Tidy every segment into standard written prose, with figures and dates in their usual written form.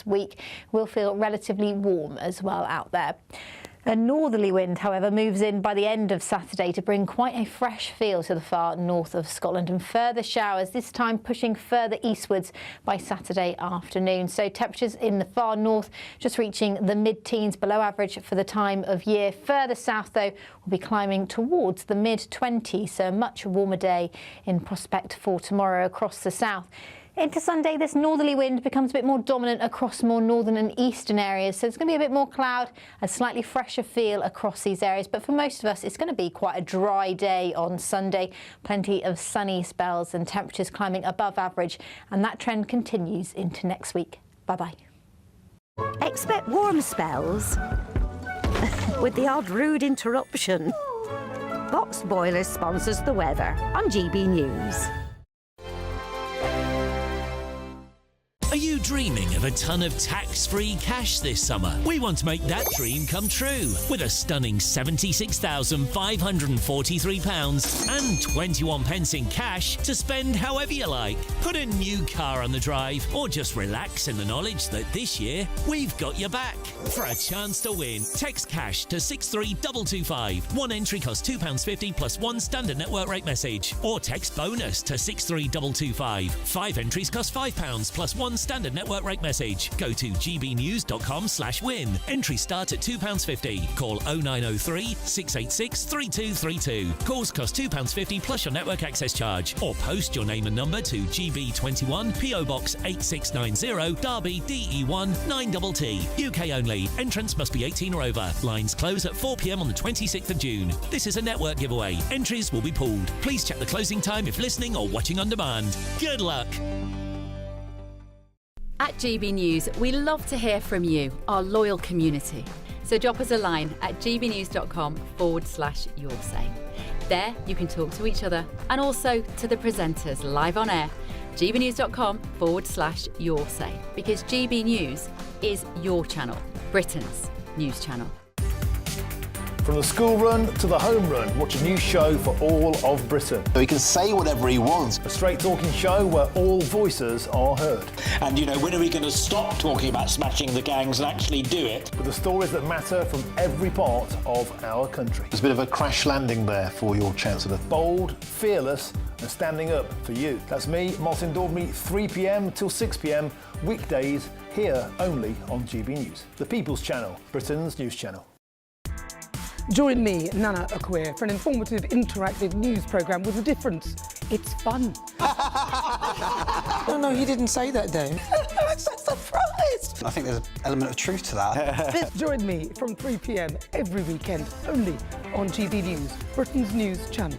this week. We'll feel relatively warm as well out there. A northerly wind, however, moves in by the end of Saturday to bring quite a fresh feel to the far north of Scotland, and further showers, this time pushing further eastwards by Saturday afternoon. So temperatures in the far north just reaching the mid-teens, below average for the time of year. Further south, though, will be climbing towards the mid-20s, so a much warmer day in prospect for tomorrow across the south. Into Sunday, this northerly wind becomes a bit more dominant across more northern and eastern areas, so it's going to be a bit more cloud, a slightly fresher feel across these areas. But for most of us, it's going to be quite a dry day on Sunday. Plenty of sunny spells and temperatures climbing above average, and that trend continues into next week. Bye-bye. Expect warm spells with the odd rude interruption. Box Boilers sponsors the weather on GB News. Are you dreaming of a ton of tax-free cash this summer? We want to make that dream come true with a stunning £76,543 and 21 pence in cash to spend however you like. Put a new car on the drive or just relax in the knowledge that this year we've got your back. For a chance to win, text cash to 63225. One entry costs £2.50 plus one standard network rate message. Or text bonus to 63225. 5 entries cost £5 plus one standard network rate message. Go to gbnews.com/win. Entries start at £2.50. Call 0903 686 3232. Calls cost £2.50 plus your network access charge. Or post your name and number to GB21 PO Box 8690 Derby DE1 9TT. UK only. Entrants must be 18 or over. Lines close at 4 p.m. on the 26th of June. This is a network giveaway. Entries will be pooled. Please check the closing time if listening or watching on demand. Good luck. At GB News, we love to hear from you, our loyal community. So drop us a line at gbnews.com/your say. There you can talk to each other and also to the presenters live on air. gbnews.com/your say, because GB News is your channel, Britain's news channel. From the school run to the home run, watch a new show for all of Britain. So he can say whatever he wants. A straight talking show where all voices are heard. And, you know, when are we going to stop talking about smashing the gangs and actually do it? With the stories that matter from every part of our country. There's a bit of a crash landing there for your Chancellor. Bold, fearless and standing up for you. That's me, Martin Daubney, 3 p.m. till 6 p.m, weekdays, here only on GB News. The People's Channel, Britain's news channel. Join me, Nana Okoye, for an informative, interactive news programme with a difference. It's fun. No, he didn't say that, Dave. I'm so surprised. I think there's an element of truth to that. Join me from 3 p.m. every weekend, only on GB News, Britain's news channel.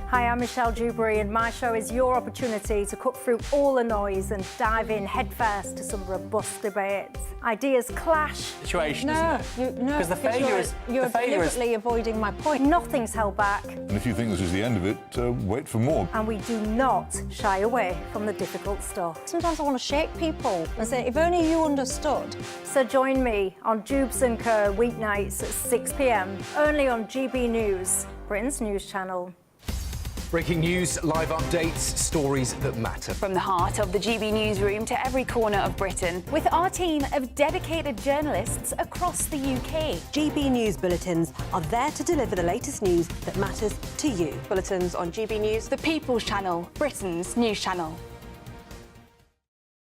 Hi, I'm Michelle Dewberry, and my show is your opportunity to cut through all the noise and dive in headfirst to some robust debates. Ideas clash. Situation, isn't it? No, because the failure is you're deliberately avoiding my point. Nothing's held back. And if you think this is the end of it, wait for more. And we do not shy away from the difficult stuff. Sometimes I want to shake people and say, if only you understood. So join me on Jubes & Co weeknights at 6 p.m, only on GB News, Britain's news channel. Breaking news, live updates, stories that matter. From the heart of the GB newsroom to every corner of Britain, with our team of dedicated journalists across the UK. GB News bulletins are there to deliver the latest news that matters to you. Bulletins on GB News, the People's Channel, Britain's news channel.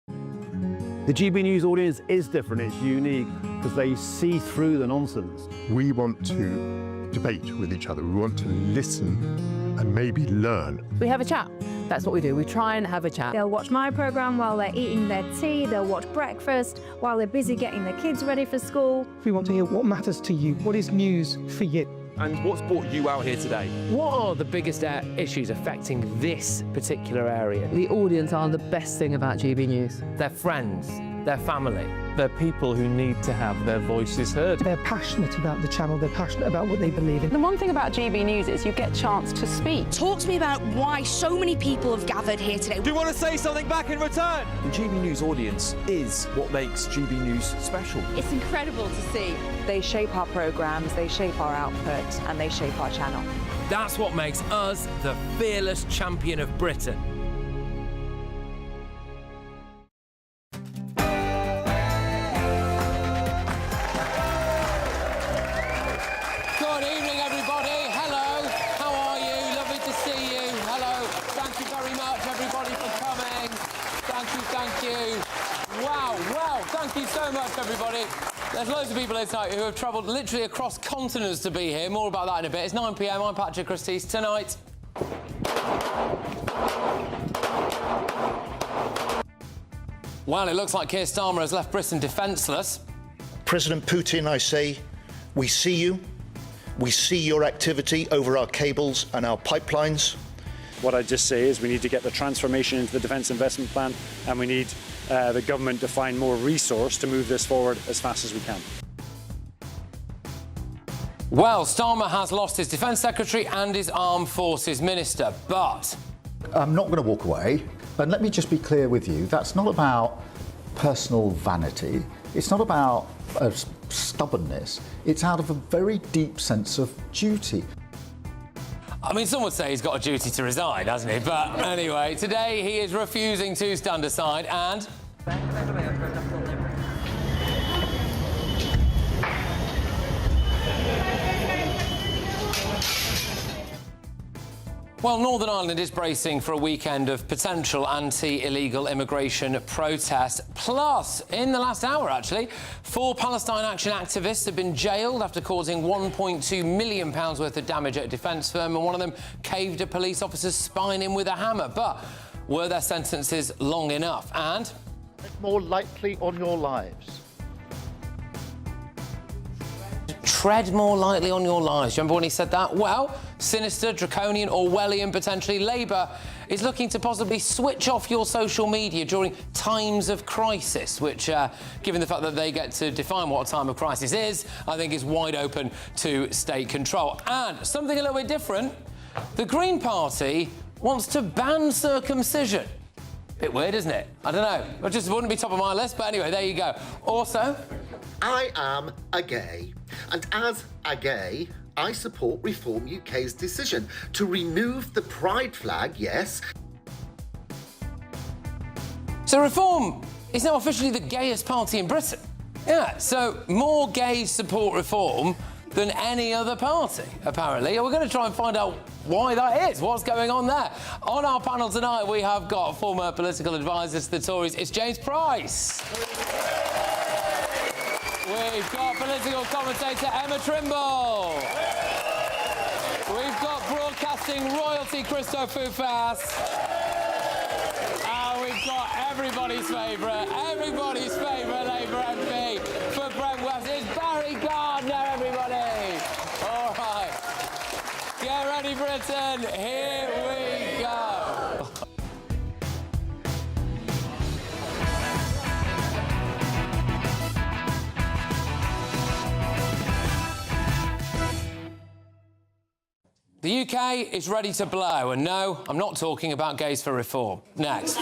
The GB News audience is different, it's unique, because they see through the nonsense. We want to debate with each other, we want to listen and maybe learn. We have a chat. That's what we do. We try and have a chat. They'll watch my programme while they're eating their tea, they'll watch breakfast while they're busy getting their kids ready for school. We want to hear what matters to you, what is news for you. And what's brought you out here today? What are the biggest issues affecting this particular area? The audience are the best thing about GB News. Their friends, their family. They're people who need to have their voices heard. They're passionate about the channel, they're passionate about what they believe in. The one thing about GB News is you get a chance to speak. Talk to me about why so many people have gathered here today. Do you want to say something back in return? The GB News audience is what makes GB News special. It's incredible to see. They shape our programmes, they shape our output, and they shape our channel. That's what makes us the fearless champion of Britain. you. Wow, wow. Thank you so much, everybody. There's loads of people here tonight who have travelled literally across continents to be here. More about that in a bit. It's 9 p.m. I'm Patrick Christys. Tonight... Well, it looks like Keir Starmer has left Britain defenceless. President Putin, I say, we see you. We see your activity over our cables and our pipelines. What I just say is we need to get the transformation into the Defence Investment Plan, and we need the government to find more resource to move this forward as fast as we can. Well, Starmer has lost his Defence Secretary and his Armed Forces Minister, but... I'm not going to walk away, and let me just be clear with you, that's not about personal vanity, it's not about stubbornness, it's out of a very deep sense of duty. I mean, some would say he's got a duty to resign, hasn't he? But anyway, today he is refusing to stand aside and... Well, Northern Ireland is bracing for a weekend of potential anti-illegal immigration protest. Plus, in the last hour, actually, 4 Palestine Action activists have been jailed after causing £1.2 million worth of damage at a defence firm, and one of them caved a police officer's spine in with a hammer. But were their sentences long enough? And... more lightly on your lives. Tread more lightly on your lives. Remember when he said that? Well, sinister, draconian, Orwellian, potentially, Labour is looking to possibly switch off your social media during times of crisis, which, given the fact that they get to define what a time of crisis is, I think is wide open to state control. And something a little bit different, the Green Party wants to ban circumcision. Bit weird, isn't it? I don't know. It just wouldn't be top of my list, but anyway, there you go. Also... I am a gay, and as a gay, I support Reform UK's decision to remove the pride flag, yes. So Reform is now officially the gayest party in Britain. Yeah, so more gays support Reform than any other party, apparently. And we're going to try and find out why that is, what's going on there. On our panel tonight, we have got former political advisor to the Tories. It's James Price. We've got political commentator Emma Trimble. We've got broadcasting royalty Christo Foufas. And we've got everybody's favourite Labour MP for Brent West. It's Barry Gardner, everybody. All right. Get ready, Britain. Here we go. The UK is ready to blow, and no, I'm not talking about Gays for Reform. Next.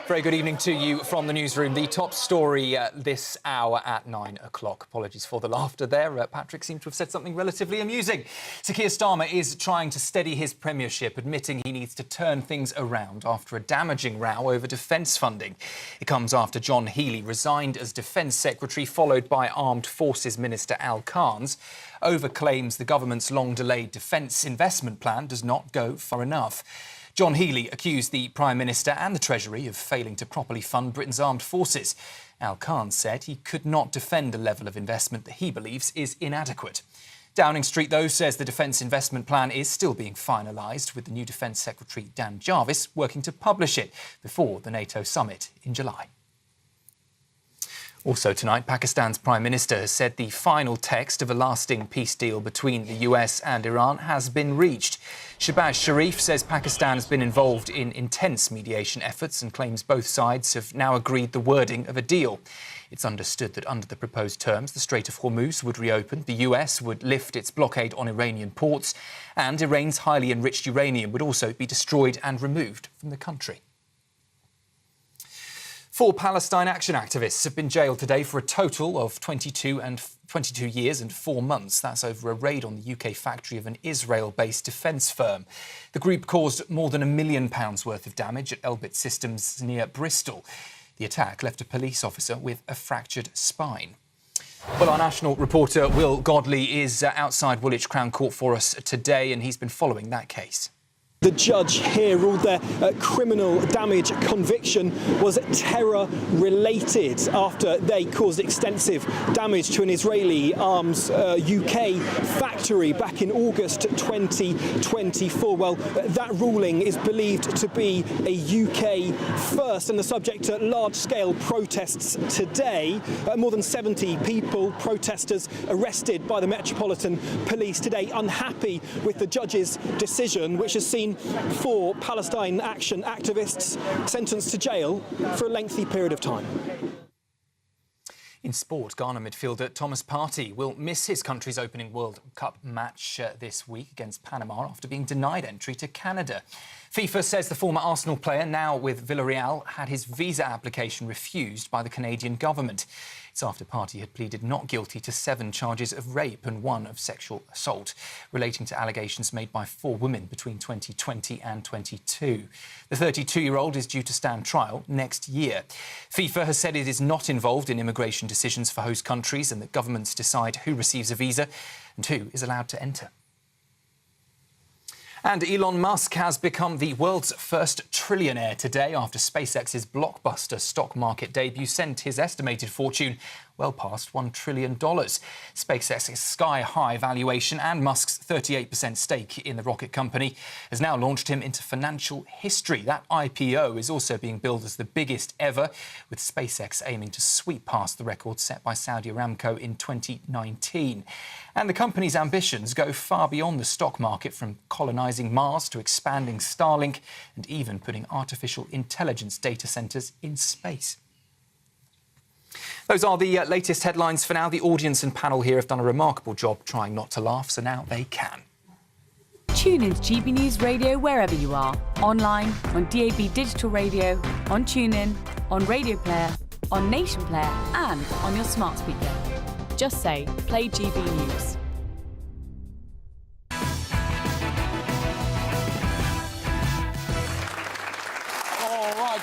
Very good evening to you from the newsroom. The top story this hour at 9 o'clock. Apologies for the laughter there. Patrick seemed to have said something relatively amusing. Sir Keir Starmer is trying to steady his premiership, admitting he needs to turn things around after a damaging row over defence funding. It comes after John Healey resigned as Defence Secretary, followed by Armed Forces Minister Al Carnes, over claims the government's long-delayed Defence Investment Plan does not go far enough. John Healey accused the Prime Minister and the Treasury of failing to properly fund Britain's armed forces. Al Carnes said he could not defend a level of investment that he believes is inadequate. Downing Street, though, says the Defence Investment Plan is still being finalised, with the new Defence Secretary Dan Jarvis working to publish it before the NATO summit in July. Also tonight, Pakistan's Prime Minister has said the final text of a lasting peace deal between the US and Iran has been reached. Shehbaz Sharif says Pakistan has been involved in intense mediation efforts and claims both sides have now agreed the wording of a deal. It's understood that under the proposed terms, the Strait of Hormuz would reopen, the US would lift its blockade on Iranian ports, and Iran's highly enriched uranium would also be destroyed and removed from the country. 4 Palestine Action activists have been jailed today for a total of 22 years and 4 months. That's over a raid on the UK factory of an Israel-based defence firm. The group caused more than £1 million worth of damage at Elbit Systems near Bristol. The attack left a police officer with a fractured spine. Well, our national reporter Will Godley is outside Woolwich Crown Court for us today, and he's been following that case. The judge here ruled their criminal damage conviction was terror-related after they caused extensive damage to an Israeli arms UK factory back in August 2024. Well, that ruling is believed to be a UK first and the subject to large-scale protests today. More than 70 people, protesters, arrested by the Metropolitan Police today, unhappy with the judge's decision, which has seen 4 Palestine Action activists sentenced to jail for a lengthy period of time. In sport, Ghana midfielder Thomas Partey will miss his country's opening World Cup match this week against Panama after being denied entry to Canada. FIFA says the former Arsenal player, now with Villarreal, had his visa application refused by the Canadian government. It's after Partey had pleaded not guilty to 7 charges of rape and 1 of sexual assault, relating to allegations made by 4 women between 2020 and 22. The 32-year-old is due to stand trial next year. FIFA has said it is not involved in immigration decisions for host countries and that governments decide who receives a visa and who is allowed to enter. And Elon Musk has become the world's first trillionaire today after SpaceX's blockbuster stock market debut sent his estimated fortune well past $1 trillion. SpaceX's sky-high valuation and Musk's 38% stake in the rocket company has now launched him into financial history. That IPO is also being billed as the biggest ever, with SpaceX aiming to sweep past the record set by Saudi Aramco in 2019. And the company's ambitions go far beyond the stock market, from colonising Mars to expanding Starlink and even putting artificial intelligence data centres in space. Those are the latest headlines for now. The audience and panel here have done a remarkable job trying not to laugh, so now they can. Tune in to GB News Radio wherever you are. Online, on DAB digital radio, on TuneIn, on Radio Player, on Nation Player and on your smart speaker. Just say, play GB News.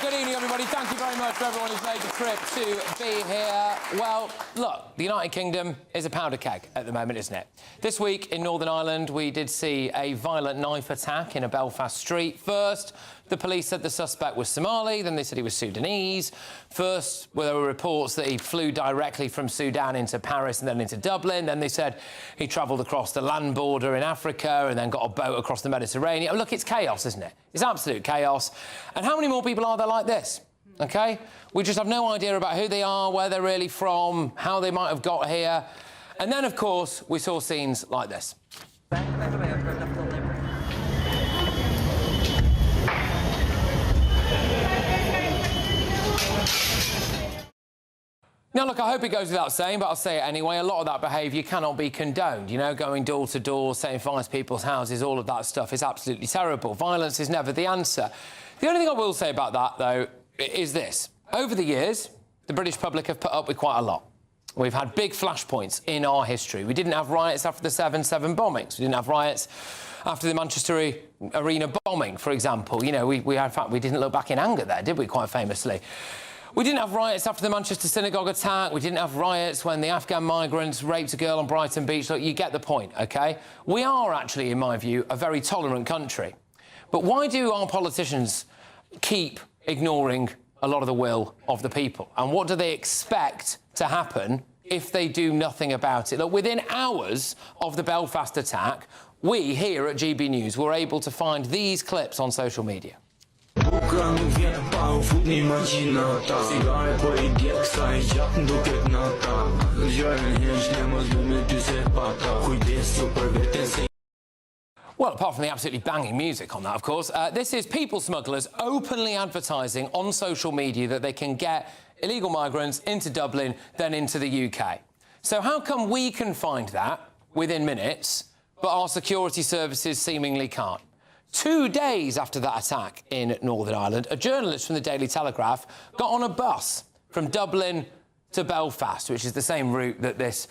Good evening, everybody. Thank you very much for everyone who's made the trip to be here. Well, look, the United Kingdom is a powder keg at the moment, isn't it? This week in Northern Ireland, we did see a violent knife attack in a Belfast street. First, the police said the suspect was Somali, then they said he was Sudanese. First, there were reports that he flew directly from Sudan into Paris and then into Dublin. Then they said he travelled across the land border in Africa and then got a boat across the Mediterranean. Look, it's chaos, isn't it? It's absolute chaos. And how many more people are there like this? OK? We just have no idea about who they are, where they're really from, how they might have got here. And then, of course, we saw scenes like this. Now, look, I hope it goes without saying, but I'll say it anyway. A lot of that behaviour cannot be condoned. You know, going door to door, setting fire to people's houses, all of that stuff is absolutely terrible. Violence is never the answer. The only thing I will say about that, though, is this. Over the years, the British public have put up with quite a lot. We've had big flashpoints in our history. We didn't have riots after the 7/7 bombings. We didn't have riots after the Manchester Arena bombing, for example. You know, we in fact, we didn't look back in anger there, did we, quite famously? We didn't have riots after the Manchester synagogue attack. We didn't have riots when the Afghan migrants raped a girl on Brighton Beach. Look, you get the point, OK? We are actually, in my view, a very tolerant country. But why do our politicians keep ignoring a lot of the will of the people? And what do they expect to happen if they do nothing about it? Look, within hours of the Belfast attack, we here at GB News were able to find these clips on social media. Well, apart from the absolutely banging music on that, of course, this is people smugglers openly advertising on social media that they can get illegal migrants into Dublin, then into the UK. So how come we can find that within minutes, but our security services seemingly can't? 2 days after that attack in Northern Ireland, a journalist from the Daily Telegraph got on a bus from Dublin to Belfast, which is the same route that this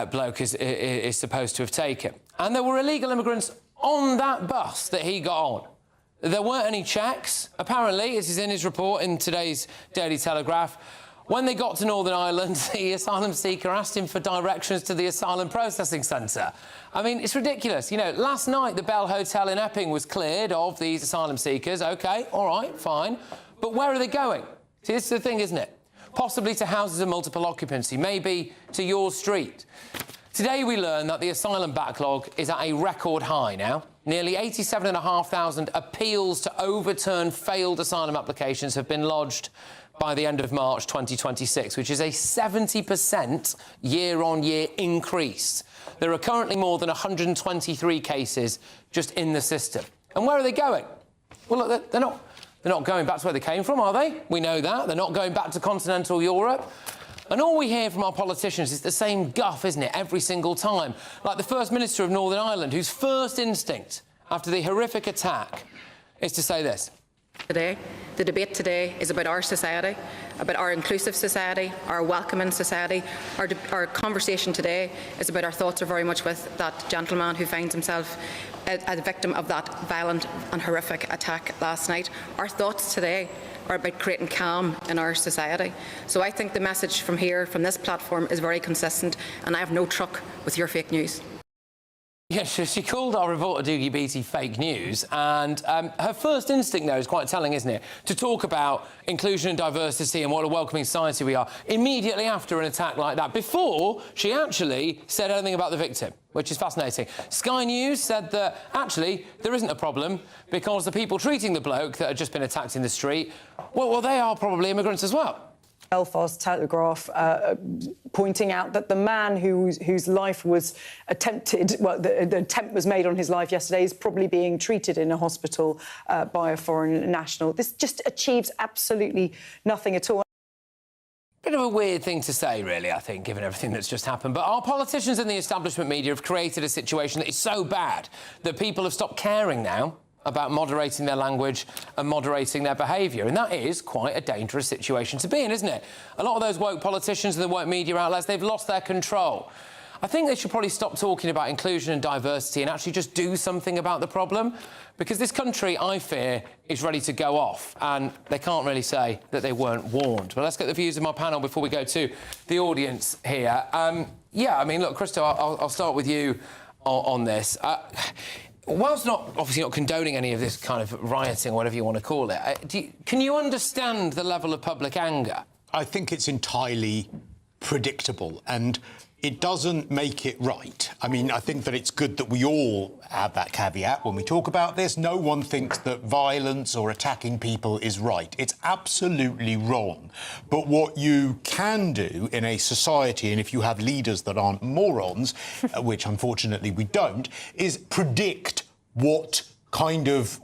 bloke is supposed to have taken. And there were illegal immigrants on that bus that he got on. There weren't any checks. Apparently, this is in his report in today's Daily Telegraph, When they got to Northern Ireland, the asylum seeker asked him for directions to the asylum processing centre. I mean, it's ridiculous. You know, last night the Bell Hotel in Epping was cleared of these asylum seekers. OK, all right, fine. But where are they going? See, this is the thing, isn't it? Possibly to houses of multiple occupancy, maybe to your street. Today we learn that the asylum backlog is at a record high now. Nearly 87,500 appeals to overturn failed asylum applications have been lodged by the end of March 2026, which is a 70% year-on-year increase. There are currently more than 123 cases just in the system. And where are they going? Well, look, they're not going back to where they came from, are they? We know that. They're not going back to continental Europe. And all we hear from our politicians is the same guff, isn't it, every single time? Like the First Minister of Northern Ireland, whose first instinct after the horrific attack is to say this. Today, the debate today is about our society, about our inclusive society, our welcoming society. Our conversation today is about our thoughts are very much with that gentleman who finds himself a victim of that violent and horrific attack last night. Our thoughts today are about creating calm in our society. So I think the message from here, from this platform, is very consistent, and I have no truck with your fake news. Yeah, she called our reporter Doogie Beattie fake news, and her first instinct, though, is quite telling, isn't it? To talk about inclusion and diversity and what a welcoming society we are immediately after an attack like that, before she actually said anything about the victim, which is fascinating. Sky News said that, actually, there isn't a problem because the people treating the bloke that had just been attacked in the street, well, they are probably immigrants as well. Belfast Telegraph pointing out that the man whose life was attempted, well, the attempt was made on his life yesterday, is probably being treated in a hospital by a foreign national. This just achieves absolutely nothing at all. Bit of a weird thing to say, really, I think, given everything that's just happened. But our politicians and the establishment media have created a situation that is so bad that people have stopped caring now about moderating their language and moderating their behaviour. And that is quite a dangerous situation to be in, isn't it? A lot of those woke politicians and the woke media outlets, they've lost their control. I think they should probably stop talking about inclusion and diversity and actually just do something about the problem, because this country, I fear, is ready to go off, and they can't really say that they weren't warned. But let's get the views of my panel before we go to the audience here. Yeah, I mean, look, Christo, I'll start with you on this. Whilst obviously not condoning any of this kind of rioting, or whatever you want to call it, can you understand the level of public anger? I think it's entirely predictable, and it doesn't make it right. I mean, I think that it's good that we all have that caveat when we talk about this. No one thinks that violence or attacking people is right. It's absolutely wrong. But what you can do in a society, and if you have leaders that aren't morons, which unfortunately we don't, is predict what kind of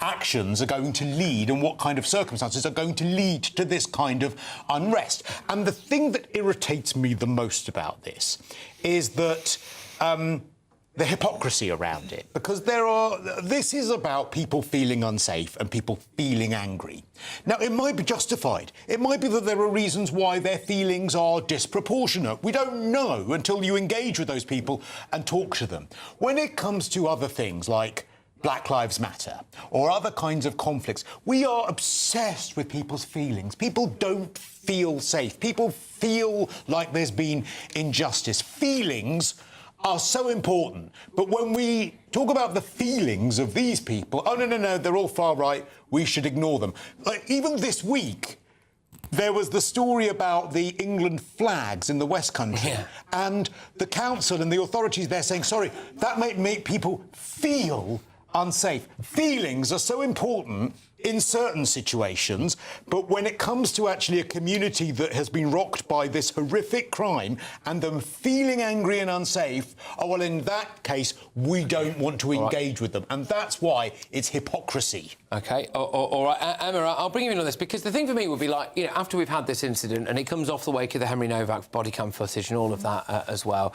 actions are going to lead and what kind of circumstances are going to lead to this kind of unrest. And the thing that irritates me the most about this is that the hypocrisy around it, because this is about people feeling unsafe and people feeling angry. Now, it might be justified. It might be that there are reasons why their feelings are disproportionate. We don't know until you engage with those people and talk to them. When it comes to other things like Black Lives Matter or other kinds of conflicts, we are obsessed with people's feelings. People don't feel safe. People feel like there's been injustice. Feelings are so important. But when we talk about the feelings of these people, oh, no, they're all far right, we should ignore them. Like, even this week, there was the story about the England flags in the West Country, and the council and the authorities there saying, sorry, that might make people feel unsafe. Feelings are so important in certain situations, but when it comes to actually a community that has been rocked by this horrific crime and them feeling angry and unsafe, oh, well, in that case, we don't want to engage with them. And that's why it's hypocrisy. OK, all right. Emma, I'll bring you in on this, because the thing for me would be like, you know, after we've had this incident and it comes off the wake of the Henry Novak body cam footage and all of that as well,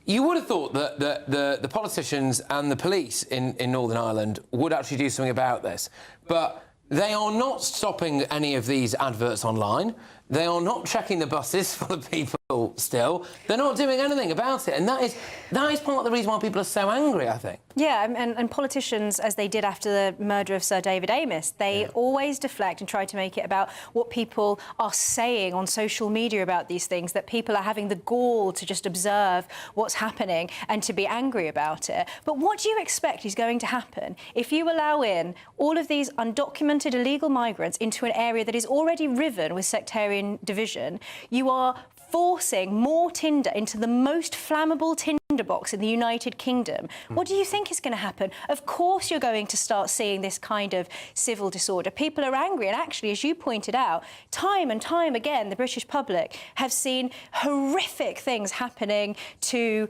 you would have thought that the politicians and the police in Northern Ireland would actually do something about this. But they are not stopping any of these adverts online. They are not checking the buses full of people still. They're not doing anything about it. And that is part of the reason why people are so angry, I think. Yeah, and politicians, as they did after the murder of Sir David Amess, they always deflect and try to make it about what people are saying on social media about these things, that people are having the gall to just observe what's happening and to be angry about it. But what do you expect is going to happen if you allow in all of these undocumented illegal migrants into an area that is already riven with sectarian division? You are forcing more tinder into the most flammable tinderbox in the United Kingdom. What do you think is going to happen? Of course you're going to start seeing this kind of civil disorder. People are angry, and actually, as you pointed out, time and time again, the British public have seen horrific things happening to,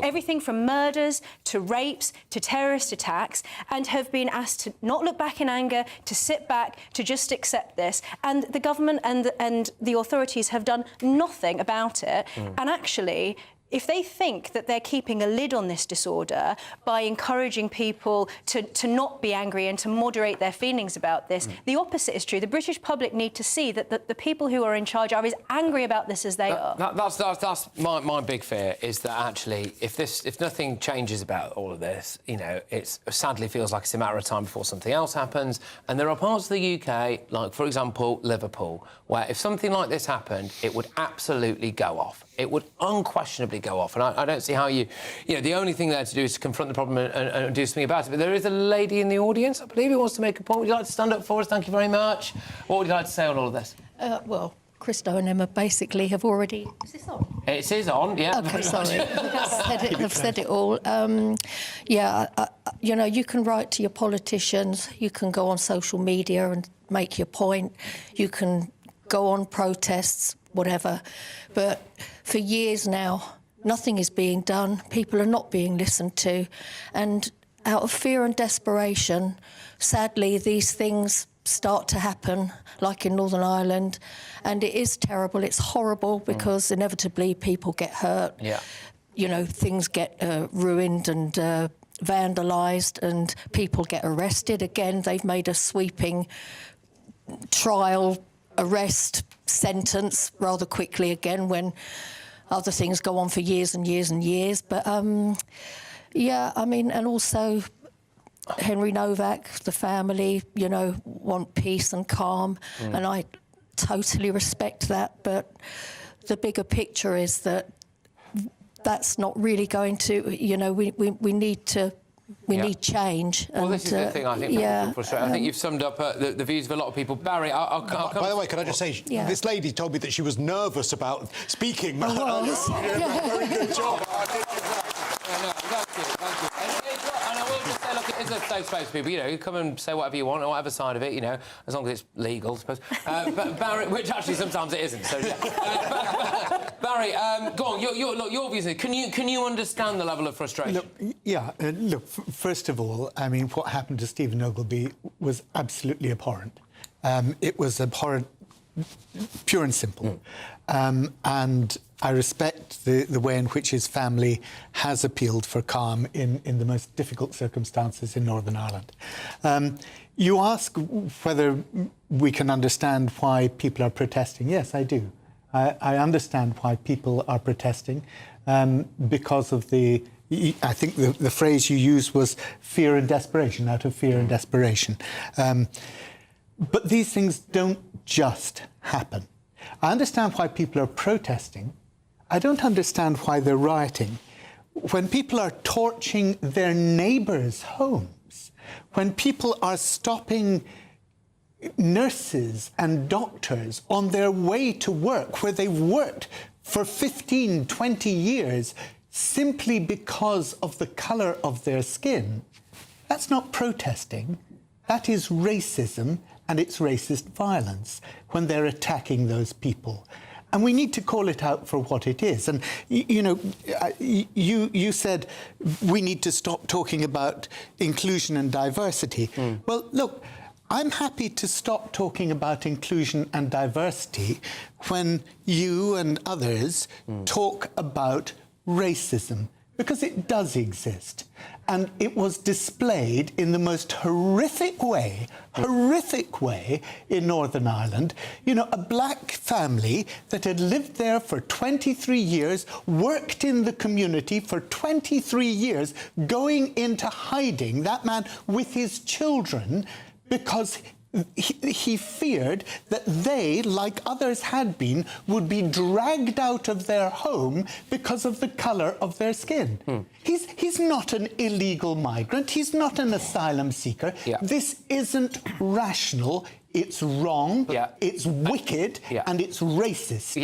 everything from murders to rapes to terrorist attacks, and have been asked to not look back in anger, to sit back, to just accept this. And the government and the authorities have done nothing about it. And actually, if they think that they're keeping a lid on this disorder by encouraging people to not be angry and to moderate their feelings about this, the opposite is true. The British public need to see that the people who are in charge are as angry about this as they are. That's my big fear, is that actually, if nothing changes about all of this, it sadly feels like it's a matter of time before something else happens. And there are parts of the UK, like, for example, Liverpool, where if something like this happened, it would absolutely go off. It would unquestionably go off. And I don't see how the only thing there to do is to confront the problem and do something about it. But there is a lady in the audience, I believe, who wants to make a point. Would you like to stand up for us? Thank you very much. What would you like to say on all of this? Well, Christo and Emma basically have already... Is this on? It is on, yeah. OK, sorry. I've said it all. You can write to your politicians, you can go on social media and make your point, you can go on protests, whatever. But for years now, nothing is being done. People are not being listened to. And out of fear and desperation, sadly, these things start to happen, like in Northern Ireland. And it is terrible. It's horrible because inevitably people get hurt. Yeah. Things get ruined and vandalised, and people get arrested. Again, they've made a sweeping trial, arrest, sentence rather quickly again, when other things go on for years and years and years. But and also Henry Novak, the family, want peace and calm, and I totally respect that. But the bigger picture is that that's not really going to, we need to. We need change. Well, this is the thing, I think. I think you've summed up the views of a lot of people. Barry, I'll come... By the way, can I just say, this lady told me that she was nervous about speaking. I was. Very good job. Thank you. And I will just say, look, it is a safe space for people. You come and say whatever you want, or whatever side of it, as long as it's legal, I suppose. But Barry, which actually sometimes it isn't. So yeah. Barry, go on. Your views. Can you understand the level of frustration? First of all, what happened to Stephen Ogilvy was absolutely abhorrent. It was abhorrent, pure and simple. And I respect the way in which his family has appealed for calm in the most difficult circumstances in Northern Ireland. You ask whether we can understand why people are protesting. Yes, I do. I understand why people are protesting because of I think the phrase you used was fear and desperation, out of fear and desperation. But these things don't just happen. I understand why people are protesting. I don't understand why they're rioting. When people are torching their neighbours' homes, when people are stopping nurses and doctors on their way to work, where they've worked for 15, 20 years, simply because of the colour of their skin, that's not protesting. That is racism, and it's racist violence when they're attacking those people. And we need to call it out for what it is. And, you said we need to stop talking about inclusion and diversity. Well, look, I'm happy to stop talking about inclusion and diversity when you and others talk about racism, because it does exist. And it was displayed in the most horrific way in Northern Ireland. You know, a black family that had lived there for 23 years, worked in the community for 23 years, going into hiding, that man with his children, because he feared that they, like others had been, would be dragged out of their home because of the colour of their skin. He's not an illegal migrant. He's not an asylum seeker. This isn't rational. It's wrong, it's wicked, and it's racist.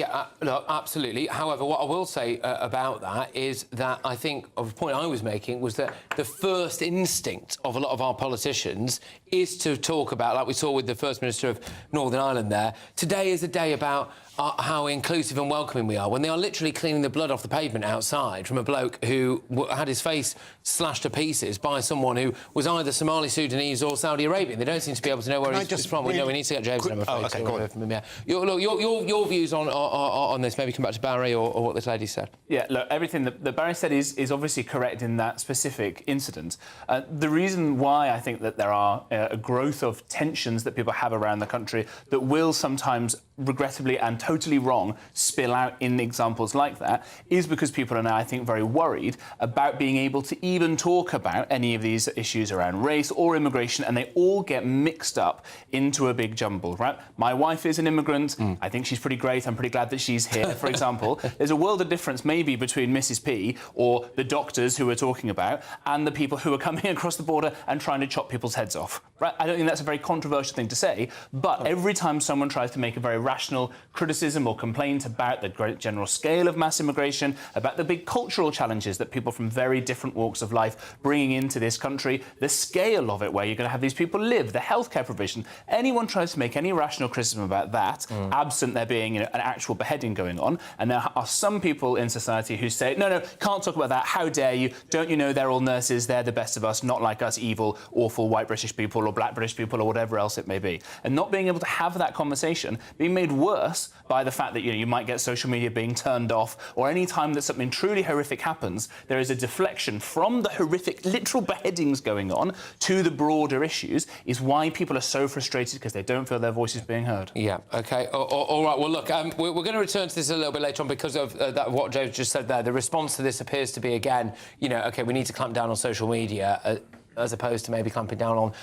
Look, absolutely. However, what I will say about that is that I think the point I was making was that the first instinct of a lot of our politicians is to talk about, like we saw with the First Minister of Northern Ireland there, today is a day about how inclusive and welcoming we are, when they are literally cleaning the blood off the pavement outside from a bloke who had his face slashed to pieces by someone who was either Somali, Sudanese or Saudi Arabian. They don't seem to be able to know where he's from. We need to get James in, I'm afraid. OK, go on. From him, your views on this, maybe come back to Barry or what this lady said. Yeah, look, everything that Barry said is obviously correct in that specific incident. The reason why I think that there are a growth of tensions that people have around the country that will sometimes, regrettably and totally wrong, spill out in examples like that is because people are now, I think, very worried about being able to even talk about any of these issues around race or immigration, and they all get mixed up into a big jumble, right? My wife is an immigrant. I think she's pretty great. I'm pretty glad that she's here, for example. There's a world of difference maybe between Mrs P or the doctors who we're talking about and the people who are coming across the border and trying to chop people's heads off, right? I don't think that's a very controversial thing to say, but every time someone tries to make a very rational criticism or complaint about the great general scale of mass immigration, about the big cultural challenges that people from very different walks of life bringing into this country, the scale of it, where you're going to have these people live, the healthcare provision, anyone tries to make any rational criticism about that, absent there being an actual beheading going on, and there are some people in society who say, no, can't talk about that, how dare you, don't you know they're all nurses, they're the best of us, not like us evil, awful white British people or black British people or whatever else it may be. And not being able to have that conversation, being made worse by the fact that you might get social media being turned off, or any time that something truly horrific happens, there is a deflection from the horrific literal beheadings going on to the broader issues, is why people are so frustrated, because they don't feel their voices being heard. Yeah, OK. All right, well, look, we're going to return to this a little bit later on because of what James just said there. The response to this appears to be, again, OK, we need to clamp down on social media, as opposed to maybe clamping down on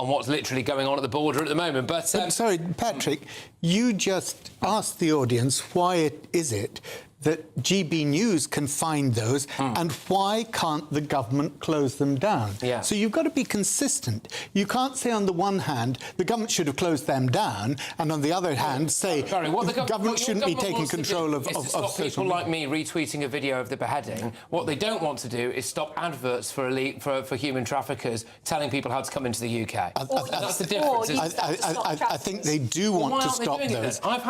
what's literally going on at the border at the moment. But sorry, Patrick, you just asked the audience why is it that GB News can find those and why can't the government close them down? So you've got to be consistent. You can't say on the one hand the government should have closed them down, and on the other hand say the government shouldn't be taking control of social media. People like me retweeting a video of the beheading. What they don't want to do is stop adverts for human traffickers telling people how to come into the UK. That's the difference. I think they do want to stop those. I've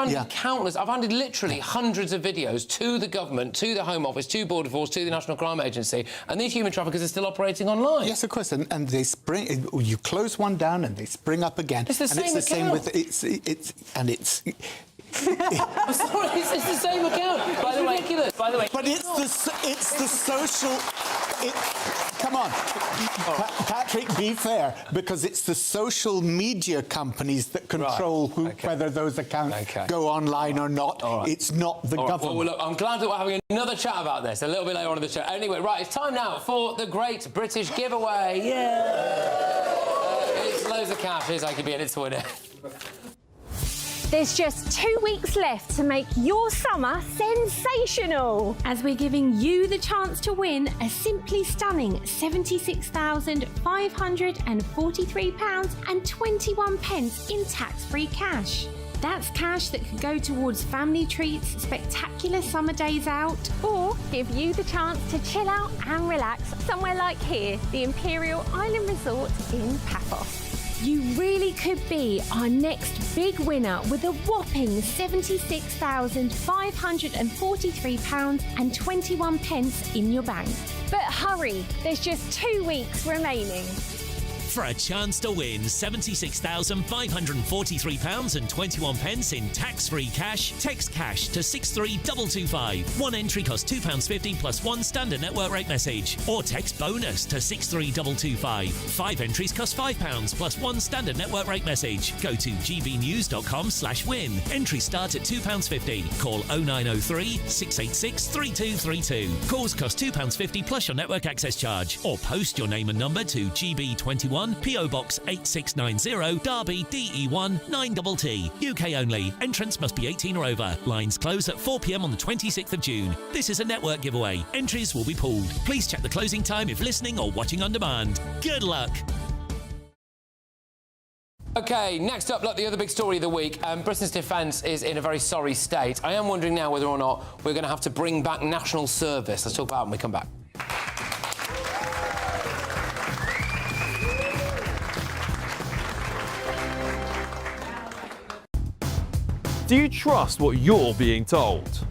handed literally hundreds of videos to the government, to the Home Office, to Border Force, to the National Crime Agency, and these human traffickers are still operating online. Yes, of course, and they spring. You close one down and they spring up again. It's the same account. It's I'm sorry, it's the same account. It's ridiculous. By the way, but it's the social. Come on, Patrick, be fair, because it's the social media companies that control whether those accounts go online or not. It's not the government. Well, look, I'm glad that we're having another chat about this a little bit later on in the show. Anyway, right, it's time now for the Great British Giveaway. It's loads of cash. Here's how you can be in it to win it. There's just 2 weeks left to make your summer sensational, as we're giving you the chance to win a simply stunning £76,543.21 in tax-free cash. That's cash that could go towards family treats, spectacular summer days out, or give you the chance to chill out and relax somewhere like here, the Imperial Island Resort in Paphos. You really could be our next big winner with a whopping £76,543.21 in your bank. But hurry, there's just 2 weeks remaining. for a chance to win £76,543.21 in tax-free cash. Text cash to 63225. One entry costs £2.50 plus one standard network rate message. Or text bonus to 63225. 5 entries cost £5 plus one standard network rate message. Go to gbnews.com/win. Entries start at £2.50. Call 0903 686 3232. Calls cost £2.50 plus your network access charge. Or post your name and number to GB21 PO Box 8690 Derby DE1 9TT. UK only. Entrants must be 18 or over. Lines close at 4 p.m. on the 26th of June. This is a network giveaway. Entries will be pooled. Please check the closing time if listening or watching on demand. Good luck. OK, next up, look, the other big story of the week. Britain's defence is in a very sorry state. I am wondering now whether or not we're going to have to bring back national service. Let's talk about it when we come back. Do you trust what you're being told?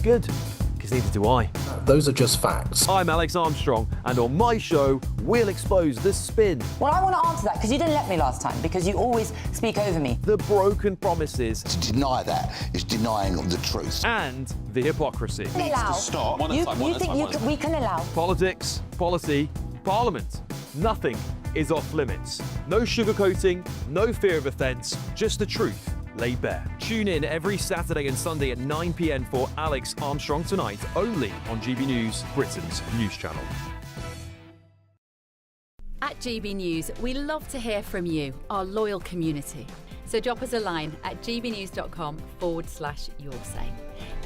Good, because neither do I. Those are just facts. I'm Alex Armstrong, and on my show, we'll expose the spin. Well, I want to answer that, because you didn't let me last time, because you always speak over me. The broken promises. To deny that is denying the truth. And the hypocrisy. Needs to stop. We can allow. Politics, policy, parliament. Nothing is off limits. No sugarcoating, no fear of offence, just the truth laid bare. Tune in every Saturday and Sunday at 9 p.m. for Alex Armstrong Tonight, only on GB News, Britain's news channel. At GB News, we love to hear from you, our loyal community. So drop us a line at gbnews.com/yoursay.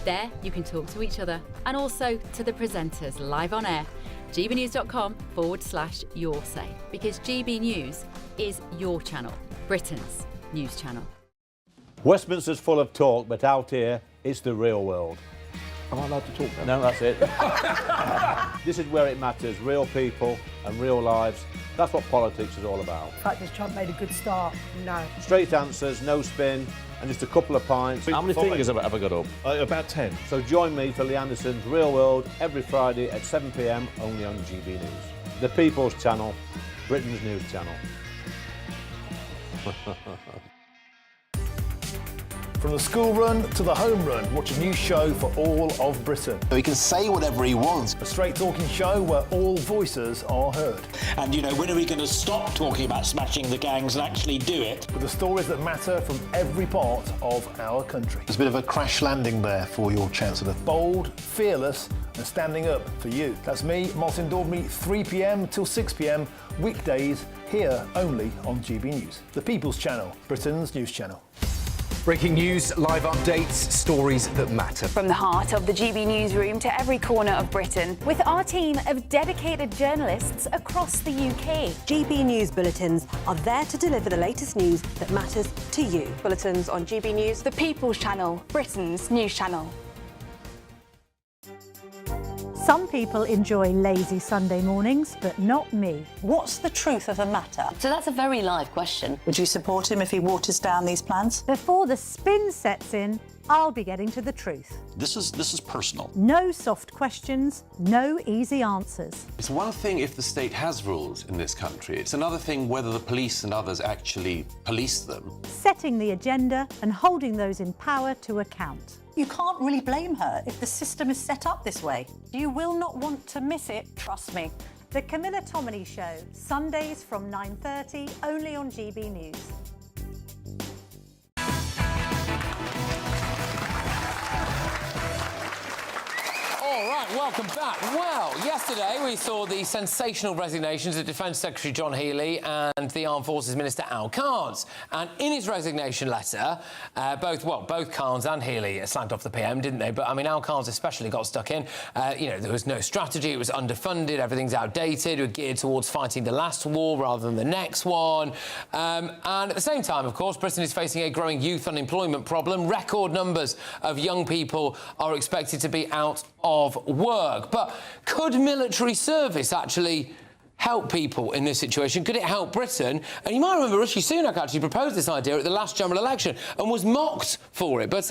There you can talk to each other and also to the presenters live on air. gbnews.com/yoursay, because GB News is your channel, Britain's news channel. Westminster's full of talk, but out here, it's the real world. Am I allowed to talk now? No, that's it. This is where it matters, real people and real lives. That's what politics is all about. The fact is Trump made a good start, no. Straight answers, no spin, and just a couple of pints. How many fingers have I got up? About 10. So join me for Lee Anderson's Real World every Friday at 7 p.m. only on GB News. The People's Channel, Britain's news channel. From the school run to the home run, watch a new show for all of Britain. So he can say whatever he wants. A straight talking show where all voices are heard. And, you know, when are we going to stop talking about smashing the gangs and actually do it? With the stories that matter from every part of our country. There's a bit of a crash landing there for your Chancellor. Bold, fearless and standing up for you. That's me, Martin Daubney, 3 p.m. till 6 p.m. weekdays, here only on GB News. The People's Channel, Britain's news channel. Breaking news, live updates, stories that matter. From the heart of the GB newsroom to every corner of Britain, with our team of dedicated journalists across the UK. GB News bulletins are there to deliver the latest news that matters to you. Bulletins on GB News, the People's Channel, Britain's news channel. Some people enjoy lazy Sunday mornings, but not me. What's the truth of the matter? So that's a very live question. Would you support him if he waters down these plans? Before the spin sets in, I'll be getting to the truth. This is personal. No soft questions, no easy answers. It's one thing if the state has rules in this country. It's another thing whether the police and others actually police them. Setting the agenda and holding those in power to account. You can't really blame her if the system is set up this way. You will not want to miss it, trust me. The Camilla Tominey Show, Sundays from 9:30, only on GB News. All right, welcome back. Well, yesterday we saw the sensational resignations of Defence Secretary John Healey and the Armed Forces Minister Al Carnes. And in his resignation letter, both Carnes and Healey slagged off the PM, didn't they? But, I mean, Al Carnes especially got stuck in. You know, there was no strategy, it was underfunded, everything's outdated, we're geared towards fighting the last war rather than the next one. And at the same time, of course, Britain is facing a growing youth unemployment problem. Record numbers of young people are expected to be out of work. But could military service actually help people in this situation? Could it help Britain? And you might remember Rishi Sunak actually proposed this idea at the last general election and was mocked for it. But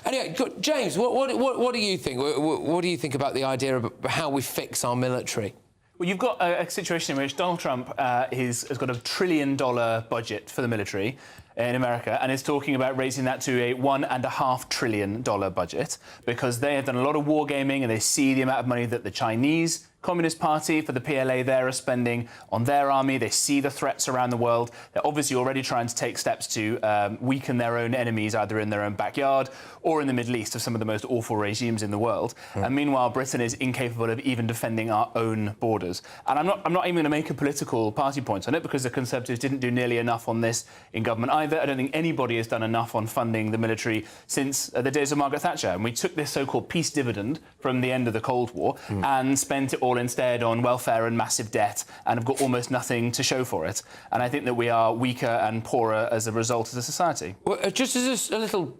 anyway, James, what do you think? What do you think about the idea of how we fix our military? Well, you've got a situation in which Donald Trump has got $1 trillion budget for the military in America and is talking about raising that to a $1.5 trillion budget because they have done a lot of wargaming and they see the amount of money that the Chinese Communist Party for the PLA there are spending on their army. They see the threats around the world. They're obviously already trying to take steps to weaken their own enemies, either in their own backyard or in the Middle East, of some of the most awful regimes in the world. And meanwhile, Britain is incapable of even defending our own borders. And I'm not even going to make a political party point on it because the Conservatives didn't do nearly enough on this in government either. I don't think anybody has done enough on funding the military since the days of Margaret Thatcher. And we took this so-called peace dividend from the end of the Cold War and spent it all instead on welfare and massive debt and have got almost nothing to show for it. And I think that we are weaker and poorer as a result as a society. Well, just as a little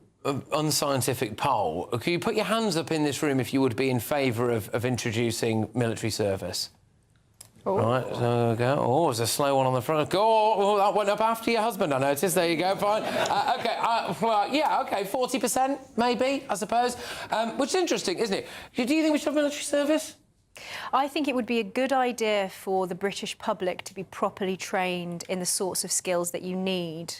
unscientific poll, can you put your hands up in this room if you would be in favour of introducing military service? Oh. Right, so there we go. Oh, there's a slow one on the front. Oh, that went up after your husband, I noticed. There you go, fine. OK, well, yeah, OK, 40% maybe, I suppose. Which is interesting, isn't it? Do you think we should have military service? I think it would be a good idea for the British public to be properly trained in the sorts of skills that you need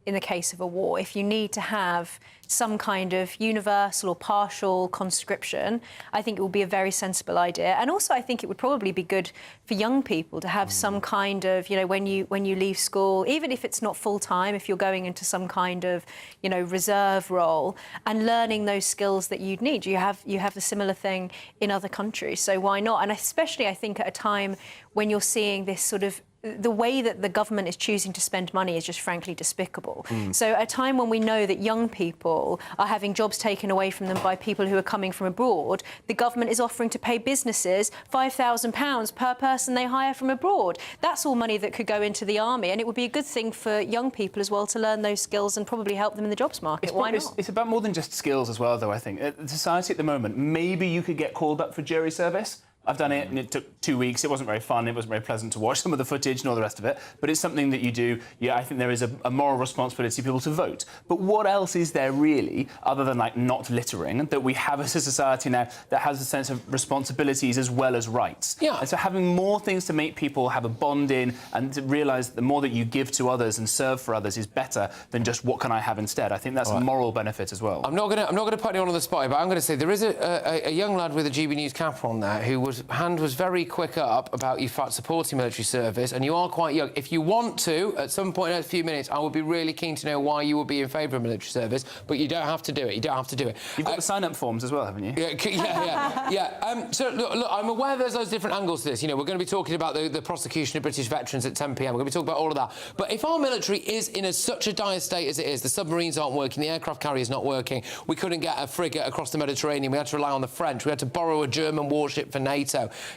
in the case of a war. If you need to have some kind of universal or partial conscription, I think it would be a very sensible idea. And also, I think it would probably be good for young people to have some kind of, you know, when you leave school, even if it's not full-time, if you're going into some kind of, you know, reserve role and learning those skills that you'd need. You have a similar thing in other countries, so why not? And especially, I think, at a time when you're seeing this sort of the way that the government is choosing to spend money is just frankly despicable. So at a time when we know that young people are having jobs taken away from them by people who are coming from abroad, the government is offering to pay businesses £5,000 per person they hire from abroad. That's all money that could go into the army, and it would be a good thing for young people as well to learn those skills and probably help them in the jobs market. Why not? It's about more than just skills as well, though, I think. Society at the moment, maybe you could get called up for jury service. I've done it and it took 2 weeks. It wasn't very fun. It wasn't very pleasant to watch some of the footage and all the rest of it. But it's something that you do. Yeah, I think there is a moral responsibility for people to vote. But what else is there really, other than like not littering, that we have as a society now that has a sense of responsibilities as well as rights? Yeah. And so having more things to make people have a bond in and to realise the more that you give to others and serve for others is better than just what can I have instead. I think that's a moral benefit as well. I'm not going to put anyone on the spot, but I'm going to say there is a young lad with a GB News cap on there who hand was very quick up about you supporting military service, and you are quite young. If you want to, at some point in a few minutes, I would be really keen to know why you would be in favour of military service, but you don't have to do it. You don't have to do it. You've got the sign-up forms as well, haven't you? Yeah. So, look, I'm aware there's those different angles to this. You know, we're going to be talking about the prosecution of British veterans at 10 p.m. We're going to be talking about all of that. But if our military is in such a dire state as it is, the submarines aren't working, the aircraft carrier's not working, we couldn't get a frigate across the Mediterranean, we had to rely on the French, we had to borrow a German warship for NATO.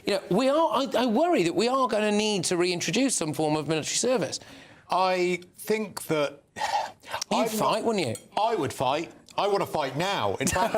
You know, I worry that we are going to need to reintroduce some form of military service. I think that... You'd fight, wouldn't you? I would fight. I want to fight now. In fact,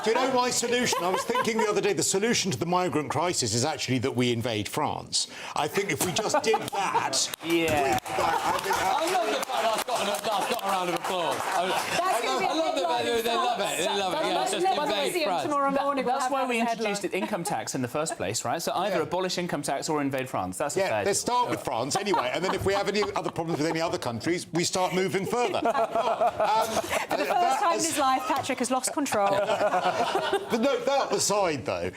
do you know my solution? I was thinking the other day, the solution to the migrant crisis is actually that we invade France. I think if we just did that... Yeah. I love the fact that's got a round of applause. I love that they love it. They love it. Yeah, just invade France. That's why we introduced income tax in the first place, right? So either abolish income tax or invade France. That's a fair deal. Let's start with France anyway, and then if we have any other problems with any other countries, we start moving further. For the first time in his life, Patrick has lost control. But no, that aside, though...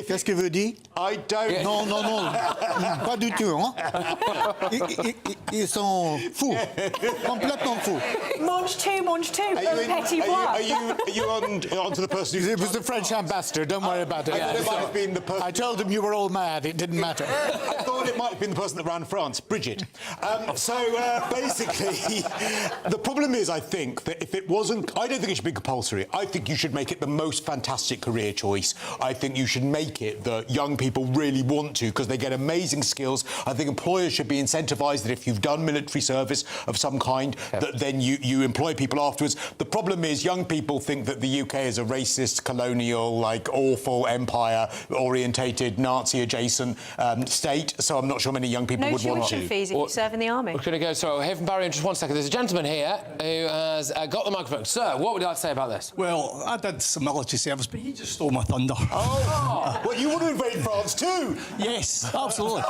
Qu'est-ce que veut dire? I don't... Non, pas du tout, hein? Ils sont fous. Complètement fous. Mange two, petit bois. Are you on to the person who... It was the French ambassador, don't worry about it. It might have been the person... I told him you were all mad, it didn't matter. I thought it might have been the person that ran France, Bridget. Basically, the problem is, I think, that if it wasn't... I don't think it should be compulsory. I think you should make it the most fantastic career choice. I think you should make it that young people really want to, because they get amazing skills. I think employers should be incentivised that if you've done military service of some kind, that then you employ people afterwards. The problem is young people think that the UK is a racist, colonial, like awful empire-orientated, Nazi-adjacent state. So I'm not sure many young people no would want to. tuition fees if you serve in the army. We're going to go. So we'll hear from Barry in just 1 second. There's a gentleman here who has got the microphone. Sir, what would you like to say about this? Well, I did some military service, but he just stole my thunder. Oh, well, you want to invade France too? Yes, absolutely.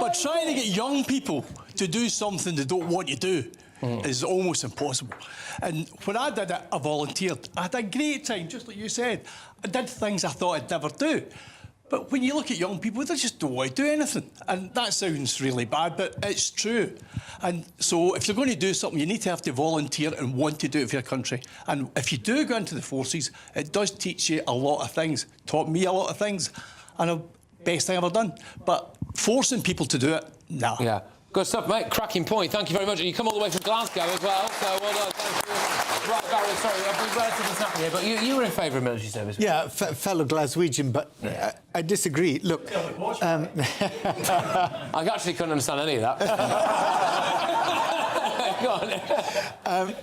But trying to get young people to do something they don't want to do is almost impossible. And when I did it, I volunteered. I had a great time, just like you said. I did things I thought I'd never do. But when you look at young people, they just don't want to do anything. And that sounds really bad, but it's true. And so if you're going to do something, you need to have to volunteer and want to do it for your country. And if you do go into the forces, it does teach you a lot of things. Taught me a lot of things. And the best thing I've ever done. But forcing people to do it, no. Yeah. Good stuff, mate. Cracking point. Thank you very much. And you come all the way from Glasgow as well, so well done. Thank you. Right, Barry, sorry, I've been relatively snappy here, but you were in favour of military service. Yeah, fellow Glaswegian, but I disagree. Look, I actually couldn't understand any of that. Go on.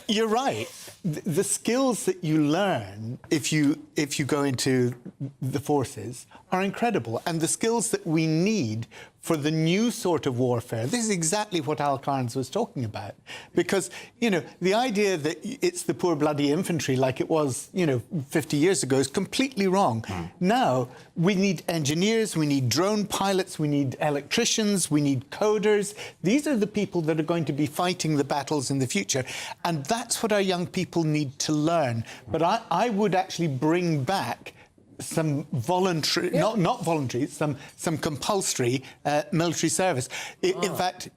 You're right. The skills that you learn if you go into the forces are incredible, and the skills that we need for the new sort of warfare. This is exactly what Al Carnes was talking about, because the idea that it's the poor bloody infantry like it was 50 years ago is completely wrong. Now we need engineers, we need drone pilots, we need electricians, we need coders. These are the people that are going to be fighting the battles in the future, and that's what our young people need to learn. But I would actually bring back some voluntary, not voluntary, some compulsory military service. In fact,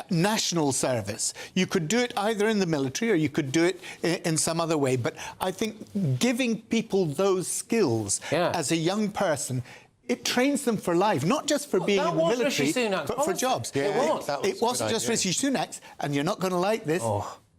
national service. You could do it either in the military or you could do it in some other way. But I think giving people those skills as a young person, it trains them for life, not just for being in the military, but for jobs. It wasn't just Rishi Sunak's, and you're not going to like this.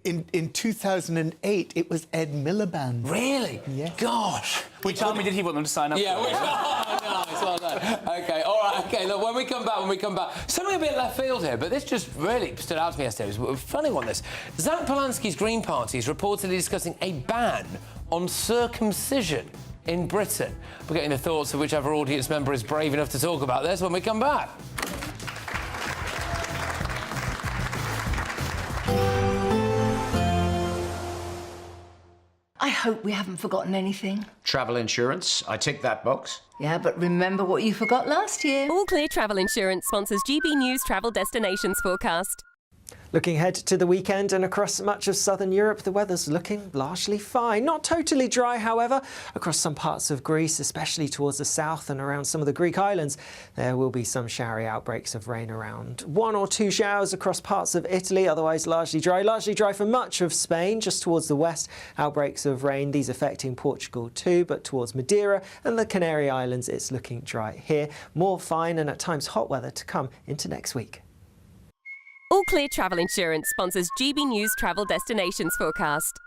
In 2008, it was Ed Miliband. Really? Yeah. Gosh. Which army did he want them to sign up for? Nice, well done. OK, all right, OK, look, when we come back, something a bit left field here, but this just really stood out to me yesterday. It was a funny one, this. Zach Polanski's Green Party is reportedly discussing a ban on circumcision in Britain. We're getting the thoughts of whichever audience member is brave enough to talk about this when we come back. I hope we haven't forgotten anything. Travel insurance, I tick that box. Yeah, but remember what you forgot last year. All Clear Travel Insurance sponsors GB News Travel Destinations Forecast. Looking ahead to the weekend and across much of southern Europe, the weather's looking largely fine. Not totally dry, however, across some parts of Greece, especially towards the south and around some of the Greek islands. There will be some showery outbreaks of rain around. 1 or 2 showers across parts of Italy, otherwise largely dry. Largely dry for much of Spain, just towards the west. Outbreaks of rain, these affecting Portugal too, but towards Madeira and the Canary Islands, it's looking dry here. More fine and at times hot weather to come into next week. All Clear Travel Insurance sponsors GB News Travel Destinations Forecast.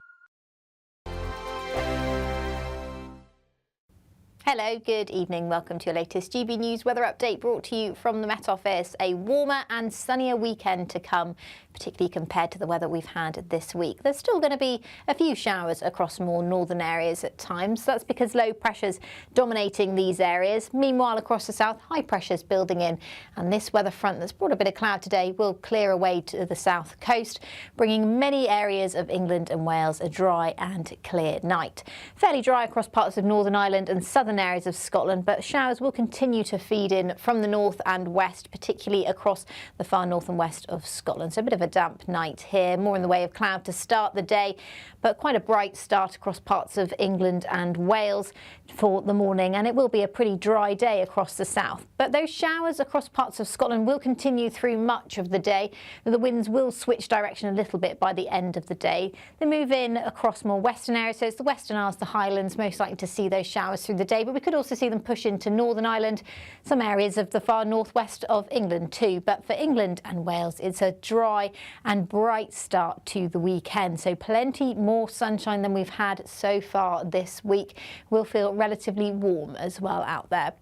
Hello, good evening. Welcome to your latest GB News weather update brought to you from the Met Office. A warmer and sunnier weekend to come, particularly compared to the weather we've had this week. There's still going to be a few showers across more northern areas at times. That's because low pressure's dominating these areas. Meanwhile, across the south, high pressure's building in. And this weather front that's brought a bit of cloud today will clear away to the south coast, bringing many areas of England and Wales a dry and clear night. Fairly dry across parts of Northern Ireland and southern areas of Scotland, but showers will continue to feed in from the north and west, particularly across the far north and west of Scotland. So a bit of a damp night here, more in the way of cloud to start the day, but quite a bright start across parts of England and Wales for the morning, and it will be a pretty dry day across the south. But those showers across parts of Scotland will continue through much of the day. The winds will switch direction a little bit by the end of the day. They move in across more western areas, so it's the Western Isles, the Highlands, most likely to see those showers through the day, but we could also see them push into Northern Ireland, some areas of the far northwest of England too. But for England and Wales, it's a dry and bright start to the weekend, so plenty more sunshine than we've had so far this week. We'll feel relatively warm as well out there.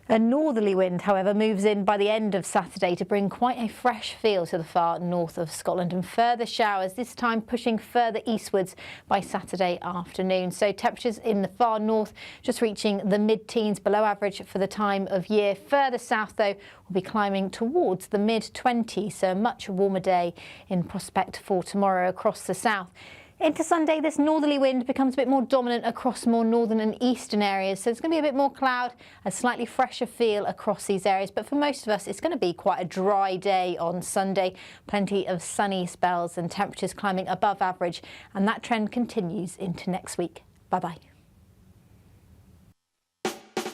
A northerly wind, however, moves in by the end of Saturday to bring quite a fresh feel to the far north of Scotland, and further showers, this time pushing further eastwards by Saturday afternoon. So temperatures in the far north just reaching the mid-teens, below average for the time of year. Further south, though, will be climbing towards the mid-20s, so a much warmer day in prospect for tomorrow across the south. Into Sunday, this northerly wind becomes a bit more dominant across more northern and eastern areas, so it's going to be a bit more cloud, a slightly fresher feel across these areas. But for most of us, it's going to be quite a dry day on Sunday. Plenty of sunny spells and temperatures climbing above average, and that trend continues into next week. Bye-bye.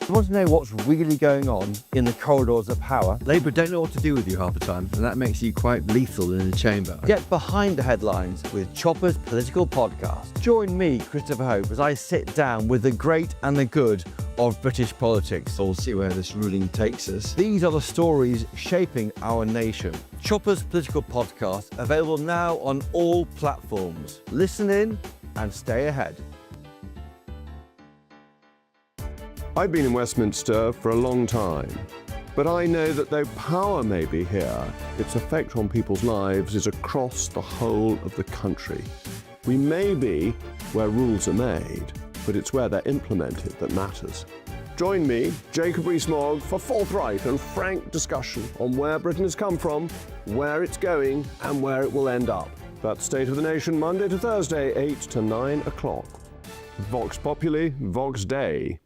You want to know what's really going on in the corridors of power? Labour don't know what to do with you half the time, and that makes you quite lethal in the chamber. Get behind the headlines with Chopper's political podcast. Join me, Christopher Hope, as I sit down with the great and the good of British politics. We'll see where this ruling takes us. These are the stories shaping our nation. Chopper's political podcast, available now on all platforms. Listen in and stay ahead. I've been in Westminster for a long time, but I know that though power may be here, its effect on people's lives is across the whole of the country. We may be where rules are made, but it's where they're implemented that matters. Join me, Jacob Rees-Mogg, for forthright and frank discussion on where Britain has come from, where it's going, and where it will end up. That's State of the Nation, Monday to Thursday, 8 to 9 o'clock. Vox Populi, Vox Dei.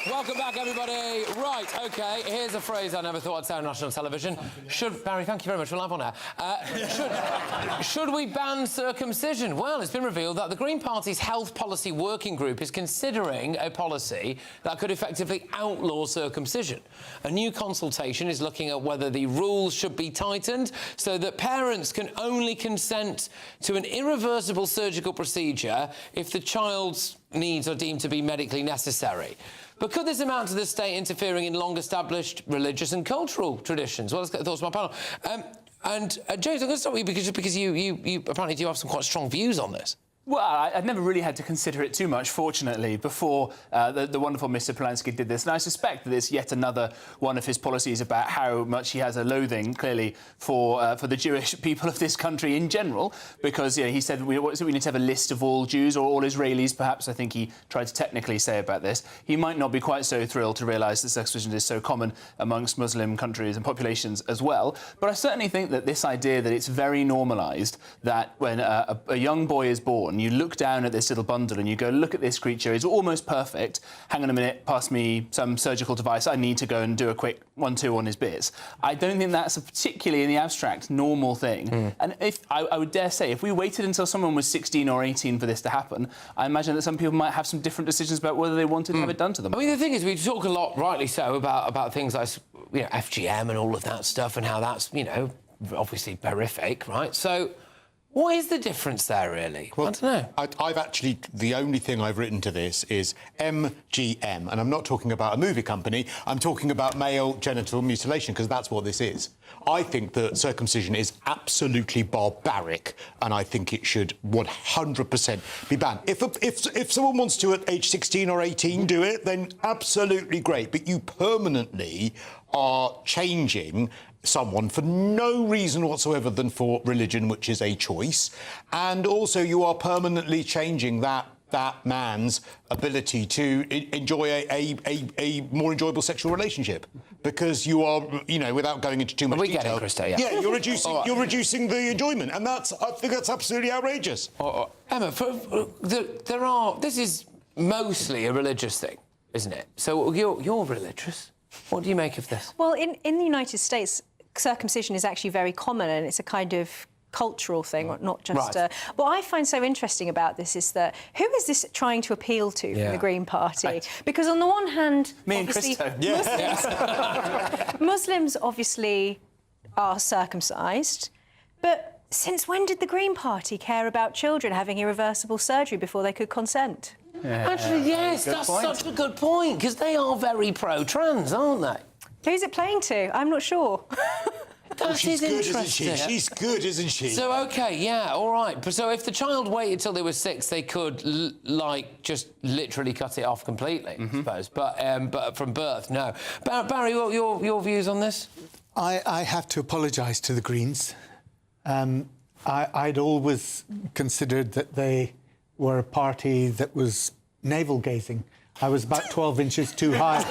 Welcome back, everybody. Right, OK, here's a phrase I never thought I'd say on national television. Barry, thank you very much. We're live on air. Should we ban circumcision? Well, it's been revealed that the Green Party's Health Policy Working Group is considering a policy that could effectively outlaw circumcision. A new consultation is looking at whether the rules should be tightened so that parents can only consent to an irreversible surgical procedure if the child's needs are deemed to be medically necessary. But could this amount to the state interfering in long-established religious and cultural traditions? Well, let's get the thoughts from our panel. James, I'm going to start with you because you apparently do have some quite strong views on this. Well, I've never really had to consider it too much, fortunately, before the wonderful Mr Polanski did this. And I suspect that it's yet another one of his policies about how much he has a loathing, clearly, for the Jewish people of this country in general, because he said we need to have a list of all Jews or all Israelis, perhaps, I think he tried to technically say about this. He might not be quite so thrilled to realise that circumcision is so common amongst Muslim countries and populations as well. But I certainly think that this idea that it's very normalised that when a young boy is born, you look down at this little bundle and you go, look at this creature, it's almost perfect. Hang on a minute, pass me some surgical device. I need to go and do a quick 1-2 on his bits. I don't think that's a particularly in the abstract normal thing. And if I would dare say, if we waited until someone was 16 or 18 for this to happen, I imagine that some people might have some different decisions about whether they wanted to have it done to them. I mean, the thing is, we talk a lot, rightly so, about things like FGM and all of that stuff and how that's, obviously horrific, right? So what is the difference there, really? Well, I don't know. I've actually... The only thing I've written to this is MGM, and I'm not talking about a movie company, I'm talking about male genital mutilation, because that's what this is. I think that circumcision is absolutely barbaric, and I think it should 100% be banned. If someone wants to, at age 16 or 18, do it, then absolutely great. But you permanently are changing someone for no reason whatsoever than for religion, which is a choice. And also you are permanently changing that man's ability to enjoy a more enjoyable sexual relationship, because you are, without going into too much detail. Christo, yeah, you're reducing the enjoyment, and I think that's absolutely outrageous. Emma, this is mostly a religious thing, isn't it? So you're religious. What do you make of this? Well, in the United States, circumcision is actually very common, and it's a kind of cultural thing, not just... Right. What I find so interesting about this is that who is this trying to appeal to from the Green Party? Right. Because on the one hand... Me and Christo. Muslims obviously are circumcised, but since when did the Green Party care about children having irreversible surgery before they could consent? Actually, yes, that's such a good point, because they are very pro-trans, aren't they? Who's it playing to? I'm not sure. That is good, interesting. isn't she? She's good, isn't she? So, OK, yeah, all right. But so if the child waited till they were 6, they could, like, just literally cut it off completely, I suppose. But from birth, no. Barry, what your views on this? I have to apologise to the Greens. I'd always considered that they were a party that was navel-gazing. I was about 12 inches too high.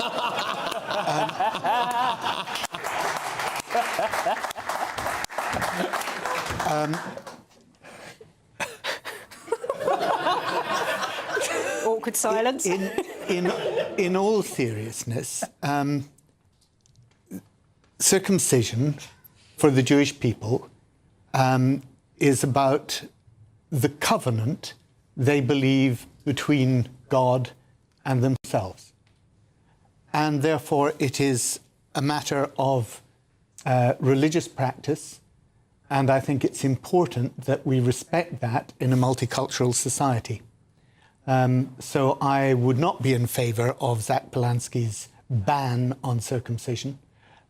Awkward silence. In all seriousness, circumcision for the Jewish people is about the covenant they believe between God and themselves. And therefore it is a matter of religious practice, and I think it's important that we respect that in a multicultural society. So I would not be in favour of Zach Polanski's ban on circumcision.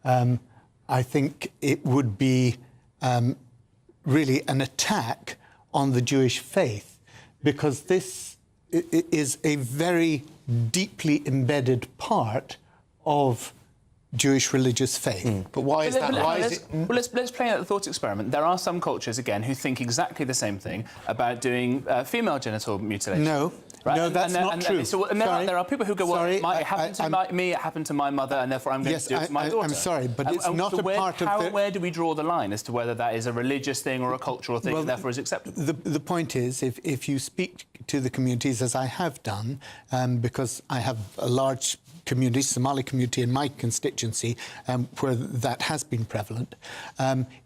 I think it would be really an attack on the Jewish faith, because this is a very deeply embedded part of Jewish religious faith. But why is that? Why is it? Well, let's play out the thought experiment. There are some cultures, again, who think exactly the same thing about doing female genital mutilation. No. Right? No, that's not true. There are people who go, well, it happened to me, it happened to my mother, and therefore I'm going to do it to my daughter. I'm sorry, but it's not a part of the... Where do we draw the line as to whether that is a religious thing or a cultural thing, and therefore is acceptable? The point is, if you speak to the communities, as I have done, because I have a large community, Somali community in my constituency, where that has been prevalent,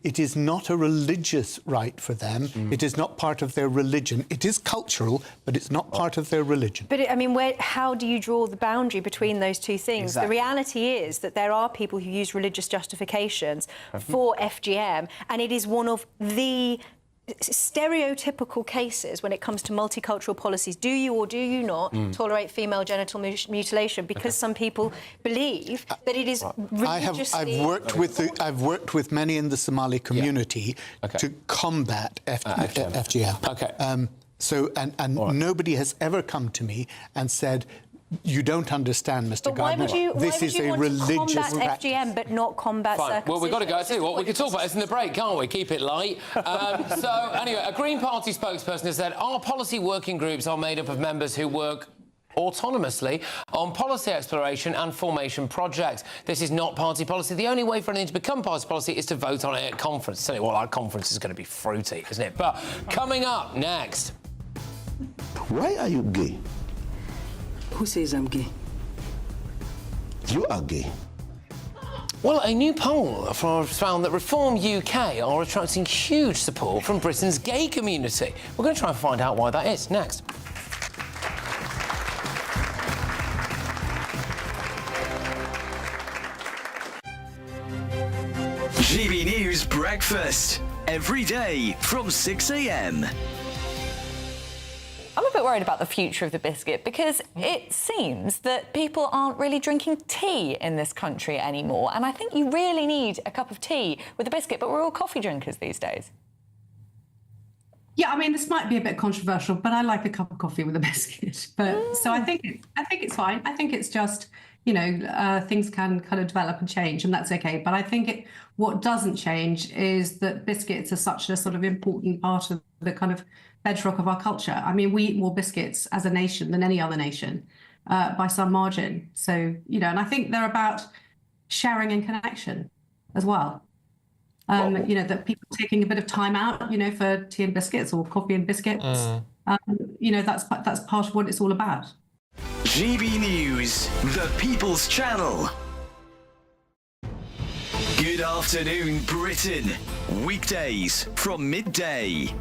it is not a religious right for them. It is not part of their religion. It is cultural, but it's not part of their religion. But, I mean, how do you draw the boundary between those two things? Exactly. The reality is that there are people who use religious justifications for FGM, and it is one of the stereotypical cases when it comes to multicultural policies. Do you or do you not tolerate female genital mutilation? Because some people believe that it is religiously... I've worked with many in the Somali community to combat FGM. Okay. So nobody has ever come to me and said, you don't understand, Mr. Gardner. This is a religious practice. Combat FGM but not combat circumcision? Well, we've got to go. I tell you what, we can talk about this in the break, can't we? Keep it light. So, anyway, a Green Party spokesperson has said our policy working groups are made up of members who work autonomously on policy exploration and formation projects. This is not party policy. The only way for anything to become party policy is to vote on it at conference. Tell you what, our conference is going to be fruity, isn't it? But coming up next... Why are you gay? Who says I'm gay? You are gay. Well, a new poll found that Reform UK are attracting huge support from Britain's gay community. We're going to try and find out why that is next. GB News Breakfast. Every day from 6 a.m. I'm a bit worried about the future of the biscuit because it seems that people aren't really drinking tea in this country anymore. And I think you really need a cup of tea with a biscuit, but we're all coffee drinkers these days. Yeah, I mean, this might be a bit controversial, but I like a cup of coffee with a biscuit. But so I think it's fine. I think it's just, you know, things can kind of develop and change, and that's okay. But I think what doesn't change is that biscuits are such a sort of important part of the kind of bedrock of our culture. I mean, we eat more biscuits as a nation than any other nation by some margin. So, you know, and I think they're about sharing and connection as well. You know, that people taking a bit of time out, you know, for tea and biscuits or coffee and biscuits. You know, that's part of what it's all about. GB News, the People's Channel. Good afternoon, Britain. Weekdays from midday.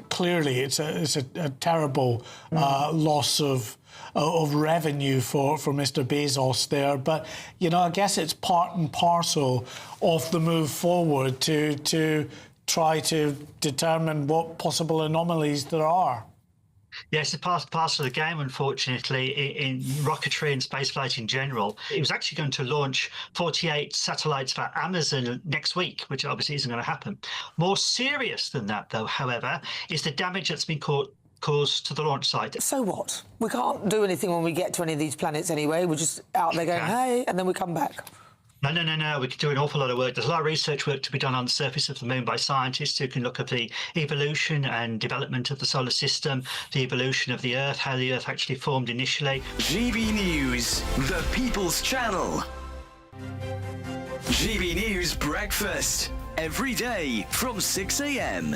Clearly, it's a terrible loss of revenue for Mr. Bezos there, but you know, I guess it's part and parcel of the move forward to try to determine what possible anomalies there are. Yes, it's part of the game, unfortunately, in rocketry and spaceflight in general. It was actually going to launch 48 satellites for Amazon next week, which obviously isn't going to happen. More serious than that, though, however, is the damage that's been caused to the launch site. So what? We can't do anything when we get to any of these planets anyway. We're just out there going, hey, and then we come back. No. We can do an awful lot of work. There's a lot of research work to be done on the surface of the moon by scientists who can look at the evolution and development of the solar system, the evolution of the Earth, how the Earth actually formed initially. GB News, the People's Channel. GB News Breakfast, every day from 6 a.m.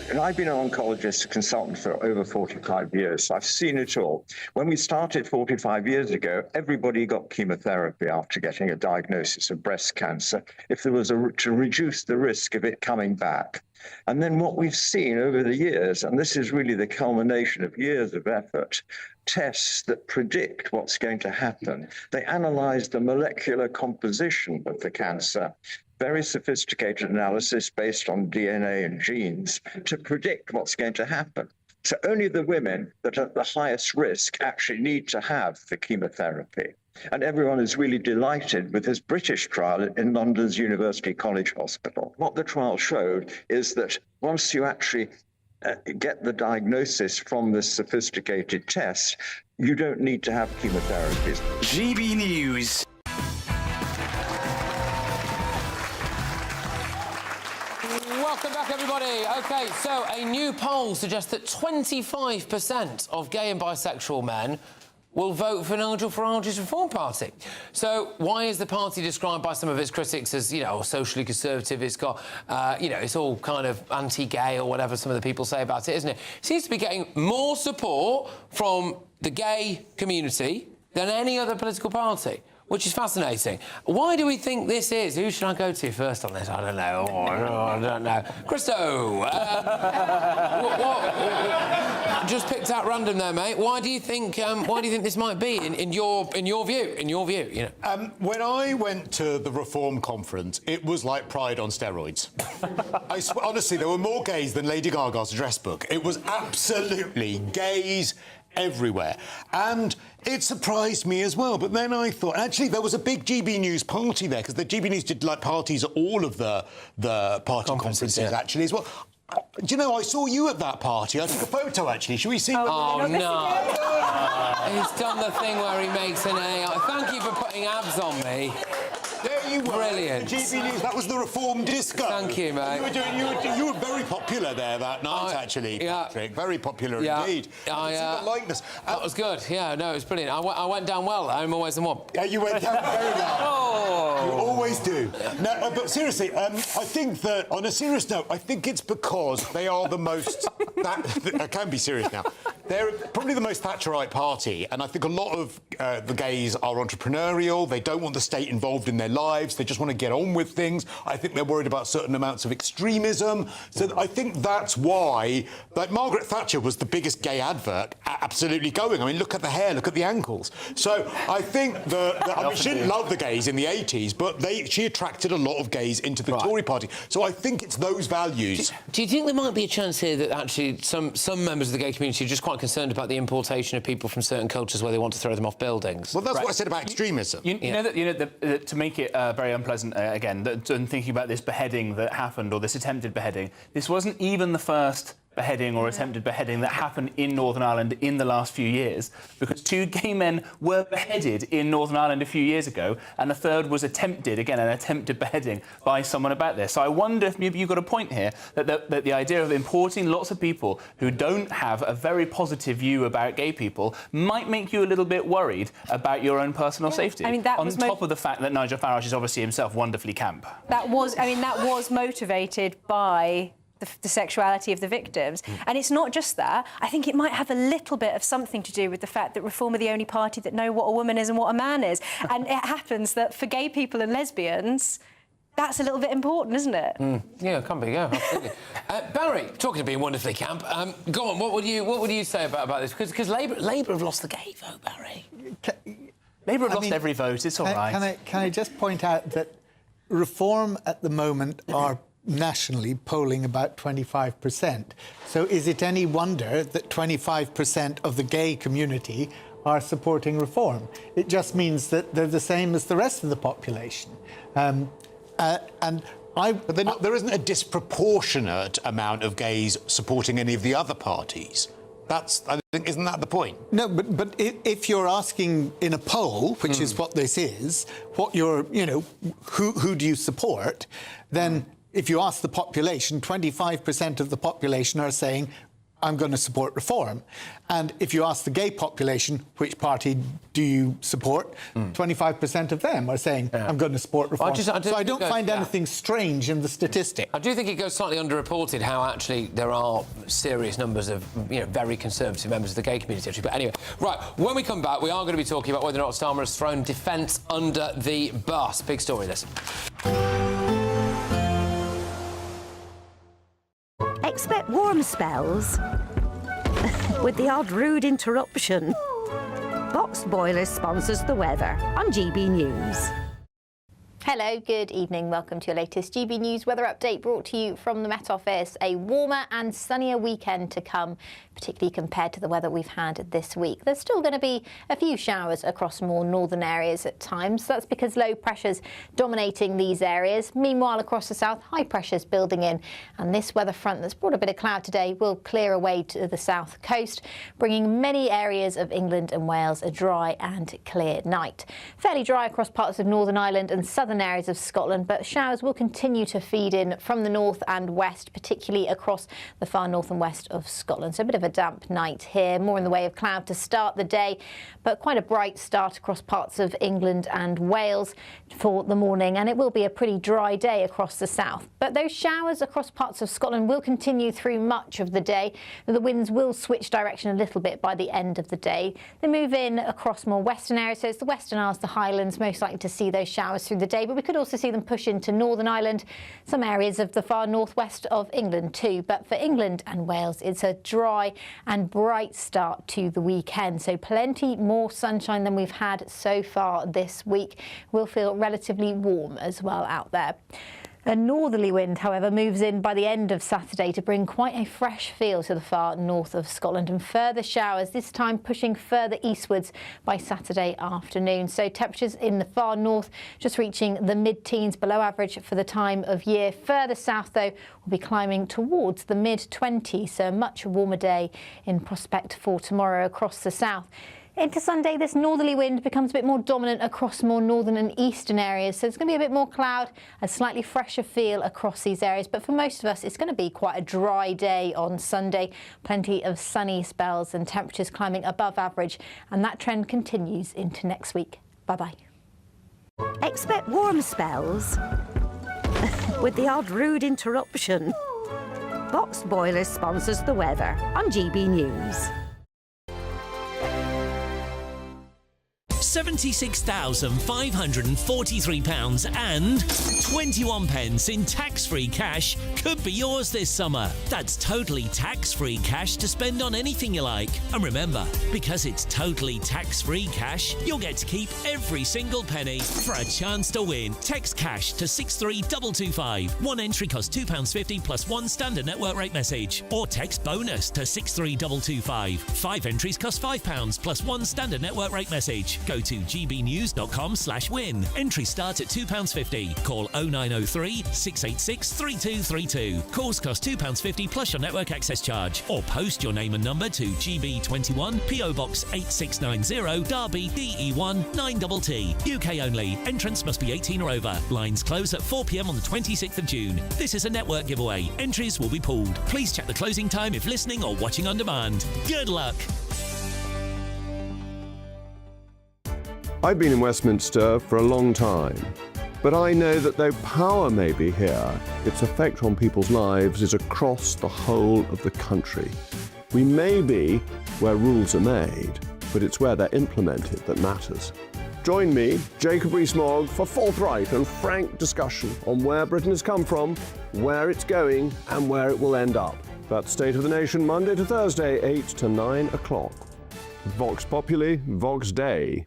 And I've been an oncologist consultant for over 45 years, so I've seen it all. When we started 45 years ago, everybody got chemotherapy after getting a diagnosis of breast cancer if there was to reduce the risk of it coming back. And then what we've seen over the years, and this is really the culmination of years of effort, tests that predict what's going to happen. They analyze the molecular composition of the cancer, very sophisticated analysis based on DNA and genes to predict what's going to happen. So only the women that are at the highest risk actually need to have the chemotherapy. And everyone is really delighted with this British trial in London's University College Hospital. What the trial showed is that once you actually get the diagnosis from this sophisticated test, you don't need to have chemotherapies. GB News. Welcome back, everybody. OK, so a new poll suggests that 25% of gay and bisexual men will vote for Nigel Farage's Reform Party. So why is the party described by some of its critics as, you know, socially conservative? It's got, you know, it's all kind of anti-gay or whatever some of the people say about it, isn't it? It seems to be getting more support from the gay community than any other political party, which is fascinating. Why do we think this is? Who should I go to first on this? I don't know. I don't know. Christo! What? Just picked out random there, mate. Why do you think this might be in your view? You know? When I went to the Reform conference, it was like Pride on steroids. I swear, honestly, there were more gays than Lady Gaga's address book. It was absolutely gays everywhere. And it surprised me as well. But then I thought, actually, there was a big GB News party there, because the GB News did, like, parties at all of the party conferences, actually, as well. Do you know, I saw you at that party. I took a photo, actually. Should we see? Oh, no. He's done the thing where he makes an A. Thank you for putting abs on me. There you were. Brilliant. The GB News. That was the Reform disco. Thank you, mate. You were very popular there that night, actually, Patrick. Very popular indeed. The likeness. That was good. Yeah, no, it was brilliant. I went down well. I'm always the one. Yeah, you went down very well. You always do. No, but seriously, I think that, on a serious note, I think it's because they are the most... I can be serious now. They're probably the most Thatcherite party, and I think a lot of the gays are entrepreneurial. They don't want the state involved in their lives. They just want to get on with things. I think they're worried about certain amounts of extremism. So I think that's why, like, Margaret Thatcher was the biggest gay advert absolutely going. I mean, look at the hair, look at the ankles. So I think I mean, she didn't love the gays in the 80s, but she attracted a lot of gays into the Tory party. So I think it's those values. Do you think there might be a chance here that actually some members of the gay community are just quite concerned about the importation of people from certain cultures where they want to throw them off buildings? Well, that's what I said about extremism. You know that to make it very unpleasant again, and thinking about this beheading that happened, or this attempted beheading, this wasn't even the first beheading or attempted beheading that happened in Northern Ireland in the last few years, because 2 gay men were beheaded in Northern Ireland a few years ago, and a third was attempted beheading by someone about this. So I wonder if maybe you've got a point here, that the idea of importing lots of people who don't have a very positive view about gay people might make you a little bit worried about your own personal safety. I mean, that on was top of the fact that Nigel Farage is obviously himself wonderfully camp. That was motivated by the sexuality of the victims. And it's not just that. I think it might have a little bit of something to do with the fact that Reform are the only party that know what a woman is and what a man is. And it happens that for gay people and lesbians, that's a little bit important, isn't it? Yeah, it can be, yeah, absolutely. Barry, talking of being wonderfully camp, go on, what would you say about this? Because Labour have lost the gay vote, Barry. Labour have lost every vote, it's all right. Can I just point out that Reform at the moment are nationally polling about 25%. So is it any wonder that 25% of the gay community are supporting reform? It just means that they're the same as the rest of the population. But there isn't a disproportionate amount of gays supporting any of the other parties. I think, isn't that the point? No, but if you're asking in a poll, which is what this is, who do you support, then if you ask the population, 25% of the population are saying, I'm going to support reform. And if you ask the gay population, which party do you support, 25% of them are saying, I'm going to support reform. I don't find anything strange in the statistic. I do think it goes slightly underreported how actually there are serious numbers of very conservative members of the gay community, actually. But anyway, right, when we come back, we are going to be talking about whether or not Starmer has thrown defence under the bus. Big story, this. Expect warm spells with the odd rude interruption. Box Boilers sponsors the weather on GB News. Hello, good evening. Welcome to your latest GB News weather update brought to you from the Met Office. A warmer and sunnier weekend to come, particularly compared to the weather we've had this week. There's still going to be a few showers across more northern areas at times. That's because low pressure's dominating these areas. Meanwhile, across the south, high pressure's building in. And this weather front that's brought a bit of cloud today will clear away to the south coast, bringing many areas of England and Wales a dry and clear night. Fairly dry across parts of Northern Ireland and southern areas of Scotland, but showers will continue to feed in from the north and west, particularly across the far north and west of Scotland. So a bit of a damp night here, more in the way of cloud to start the day, but quite a bright start across parts of England and Wales for the morning, and it will be a pretty dry day across the south. But those showers across parts of Scotland will continue through much of the day. The winds will switch direction a little bit by the end of the day. They move in across more western areas, so it's the Western Isles, the Highlands, most likely to see those showers through the day, but we could also see them push into Northern Ireland, some areas of the far northwest of England too. But for England and Wales, it's a dry and bright start to the weekend, so plenty more sunshine than we've had so far this week. We'll feel relatively warm as well out there. A northerly wind, however, moves in by the end of Saturday to bring quite a fresh feel to the far north of Scotland, and further showers, this time pushing further eastwards by Saturday afternoon. So temperatures in the far north just reaching the mid-teens, below average for the time of year. Further south, though, will be climbing towards the mid-20s, so a much warmer day in prospect for tomorrow across the south. Into Sunday, this northerly wind becomes a bit more dominant across more northern and eastern areas, so it's going to be a bit more cloud, a slightly fresher feel across these areas. But for most of us, it's going to be quite a dry day on Sunday. Plenty of sunny spells and temperatures climbing above average, and that trend continues into next week. Bye-bye. Expect warm spells with the odd rude interruption. Box Boilers sponsors the weather on GB News. £76,543 and 21 pence in tax-free cash could be yours this summer. That's totally tax-free cash to spend on anything you like. And remember, because it's totally tax-free cash, you'll get to keep every single penny. For a chance to win, text cash to 63225. One entry costs £2.50 plus one standard network rate message. Or text bonus to 63225. 5 entries cost £5 plus one standard network rate message. Go to gbnews.com/win. Entry start at £2.50. Call 0903 686 3232. Calls cost £2.50 plus your network access charge. Or post your name and number to GB21 PO Box 8690 Derby DE1 9TT. UK only. Entrance must be 18 or over. Lines close at 4 p.m. on the 26th of June. This is a network giveaway. Entries will be pooled. Please check the closing time if listening or watching on demand. Good luck. I've been in Westminster for a long time, but I know that though power may be here, its effect on people's lives is across the whole of the country. We may be where rules are made, but it's where they're implemented that matters. Join me, Jacob Rees-Mogg, for forthright and frank discussion on where Britain has come from, where it's going, and where it will end up. That's State of the Nation, Monday to Thursday, 8 to 9 o'clock. Vox Populi, Vox Dei.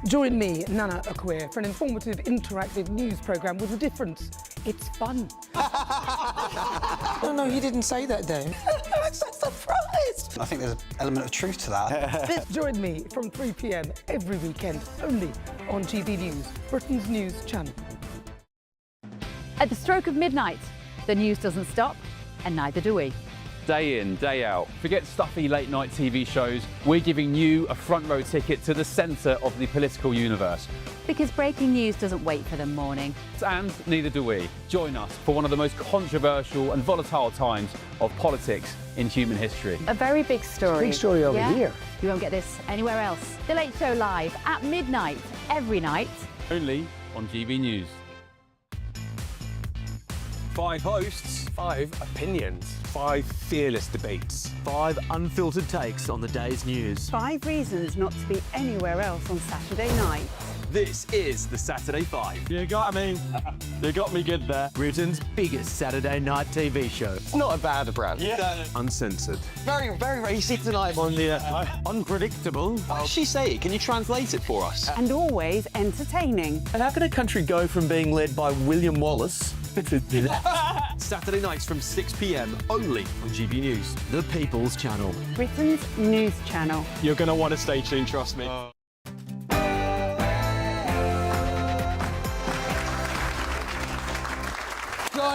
Join me, Nana Akwe, for an informative, interactive news programme with a difference It's fun. No, you didn't say that, Dave. I'm so surprised. I think there's an element of truth to that. Join me from 3 p.m. every weekend, only on GB News, Britain's news channel. At the stroke of midnight, the news doesn't stop, and neither do we. Day in, day out. Forget stuffy late-night TV shows. We're giving you a front-row ticket to the centre of the political universe. Because breaking news doesn't wait for the morning. And neither do we. Join us for one of the most controversial and volatile times of politics in human history. A very big story. Big story over here. You won't get this anywhere else. The Late Show live at midnight, every night. Only on GB News. 5 hosts, 5 opinions, 5 fearless debates, 5 unfiltered takes on the day's news. 5 reasons not to be anywhere else on Saturday night. This is the Saturday 5. You got me. You got me good there. Britain's biggest Saturday night TV show. It's not a bad brand. Yeah. Uncensored. Very, very racist tonight on the unpredictable. What did she say? Can you translate it for us? And always entertaining. And how can a country go from being led by William Wallace to Saturday nights from 6 p.m. only on GB News. The People's Channel. Britain's news channel. You're going to want to stay tuned, trust me. Good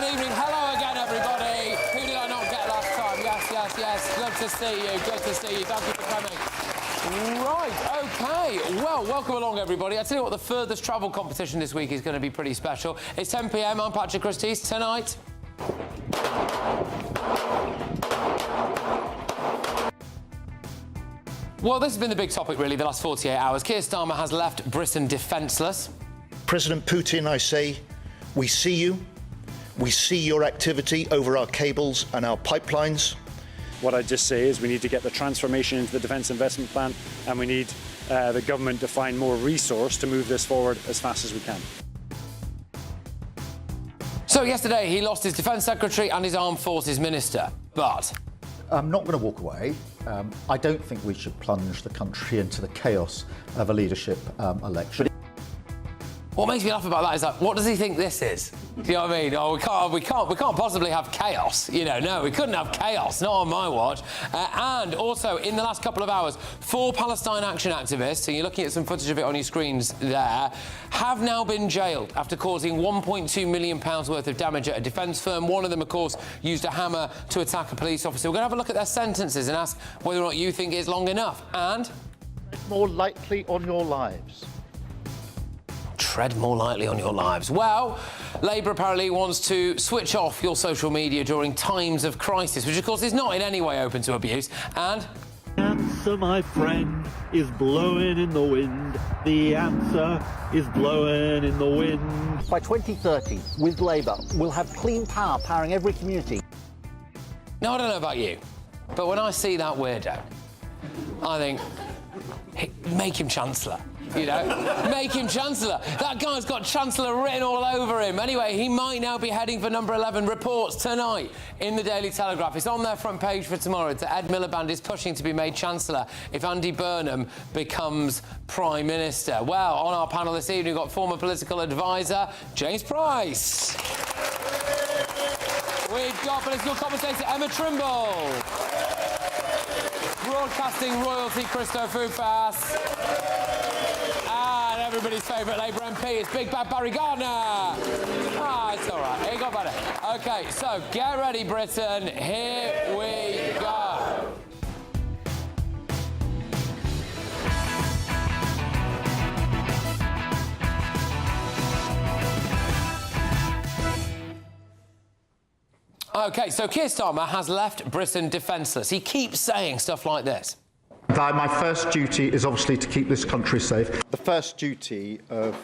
evening. Hello again, everybody. Who did I not get last time? Yes. Good to see you. Good to see you. Thank you for coming. Right, OK. Well, welcome along, everybody. I tell you what, the furthest travel competition this week is going to be pretty special. It's 10 p.m. I'm Patrick Christys. Tonight... Well, this has been the big topic, really, the last 48 hours. Keir Starmer has left Britain defenceless. President Putin, I say, we see you. We see your activity over our cables and our pipelines. What I just say is we need to get the transformation into the Defence Investment Plan, and we need the government to find more resource to move this forward as fast as we can. So yesterday he lost his Defence Secretary and his Armed Forces Minister, but... I'm not going to walk away. I don't think we should plunge the country into the chaos of a leadership election. What makes me laugh about that is like, what does he think this is? Do you know what I mean? Oh, we can't possibly have chaos. You know, no, we couldn't have chaos, not on my watch. And also, in the last couple of hours, 4 Palestine Action activists, and you're looking at some footage of it on your screens there, have now been jailed after causing £1.2 million worth of damage at a defence firm. One of them, of course, used a hammer to attack a police officer. We're going to have a look at their sentences and ask whether or not you think it's long enough. And... more lightly on your lives. Tread more lightly on your lives. Well, Labour apparently wants to switch off your social media during times of crisis, which, of course, is not in any way open to abuse. And... The answer, my friend, is blowing in the wind. The answer is blowing in the wind. By 2030, with Labour, we'll have clean power powering every community. Now, I don't know about you, but when I see that weirdo, I think, make him Chancellor. You know, make him Chancellor. That guy's got Chancellor written all over him. Anyway, he might now be heading for number 11. Reports tonight in the Daily Telegraph. It's on their front page for tomorrow that Ed Miliband is pushing to be made Chancellor if Andy Burnham becomes Prime Minister. Well, on our panel this evening, we've got former political advisor James Price. We've got political commentator Emma Trimble. Broadcasting royalty Christo Fufas. And everybody's favourite Labour MP is Big Bad Barry Gardner. Ah, it's all right. It got better. OK, so get ready, Britain. Here we go. OK, so Keir Starmer has left Britain defenceless. He keeps saying stuff like this. My first duty is obviously to keep this country safe. The first duty of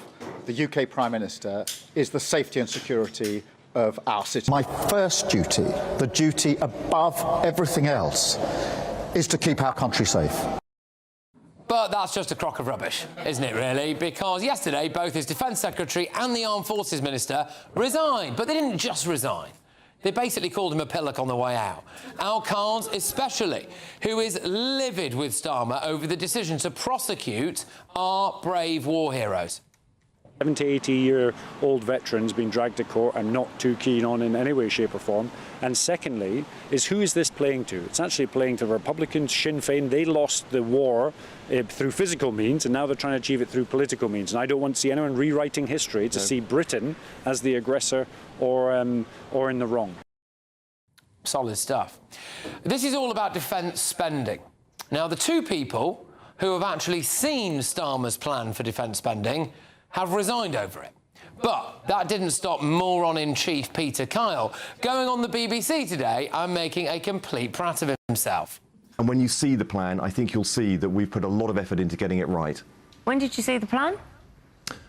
the UK Prime Minister is the safety and security of our citizens. My first duty, the duty above everything else, is to keep our country safe. But that's just a crock of rubbish, isn't it, really? Because yesterday, both his Defence Secretary and the Armed Forces Minister resigned. But they didn't just resign. They basically called him a pillock on the way out. Al Carnes especially, who is livid with Starmer over the decision to prosecute our brave war heroes. 70, 80-year-old veterans being dragged to court, I'm not too keen on in any way, shape or form. And secondly, is who is this playing to? It's actually playing to the Republicans, Sinn Féin. They lost the war through physical means, and now they're trying to achieve it through political means. And I don't want to see anyone rewriting history to see Britain as the aggressor or in the wrong. Solid stuff. This is all about defence spending. Now, the two people who have actually seen Starmer's plan for defence spending have resigned over it. But that didn't stop moron-in-chief Peter Kyle going on the BBC today and making a complete prat of himself. And when you see the plan, I think you'll see that we've put a lot of effort into getting it right. When did you see the plan?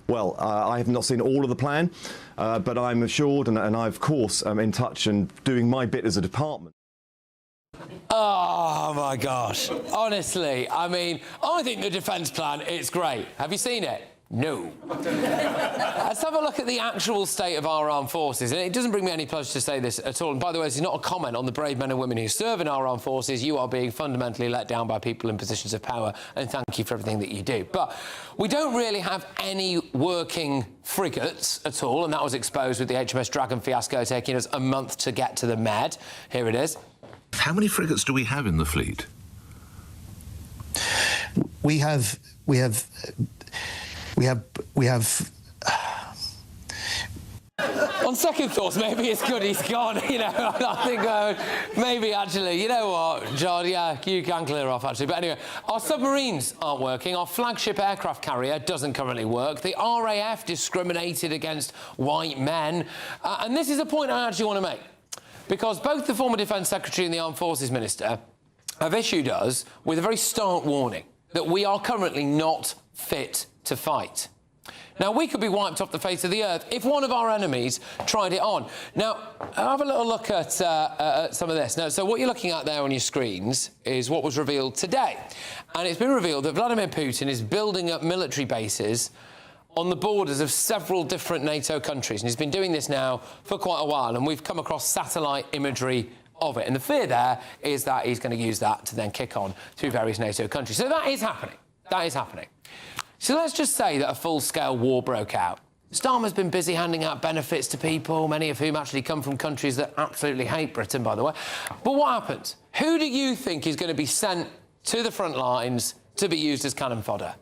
Well, I have not seen all of the plan, but I'm assured, and I, of course, am in touch and doing my bit as a department. Oh, my gosh. Honestly, I mean, I think the defence plan is great. Have you seen it? No. Let's have a look at the actual state of our armed forces. And it doesn't bring me any pleasure to say this at all. And by the way, this is not a comment on the brave men and women who serve in our armed forces. You are being fundamentally let down by people in positions of power, and thank you for everything that you do. But we don't really have any working frigates at all, and that was exposed with the HMS Dragon fiasco taking us a month to get to the Med. Here it is. How many frigates do we have in the fleet? We have. On second thoughts, maybe it's good he's gone. You know, I think maybe actually, you know what, John? Yeah, you can clear off actually. But anyway, our submarines aren't working. Our flagship aircraft carrier doesn't currently work. The RAF discriminated against white men, and this is a point I actually want to make, because both the former Defence Secretary and the Armed Forces Minister have issued us with a very stark warning that we are currently not fit to fight. Now, we could be wiped off the face of the earth if one of our enemies tried it on. Now, have a little look at some of this. Now, so what you're looking at there on your screens is what was revealed today. And it's been revealed that Vladimir Putin is building up military bases on the borders of several different NATO countries. And he's been doing this now for quite a while, and we've come across satellite imagery of it. And the fear there is that he's going to use that to then kick on to various NATO countries. So that is happening. That is happening. So let's just say that a full-scale war broke out. Starmer's been busy handing out benefits to people, many of whom actually come from countries that absolutely hate Britain, by the way. But what happens? Who do you think is going to be sent to the front lines to be used as cannon fodder?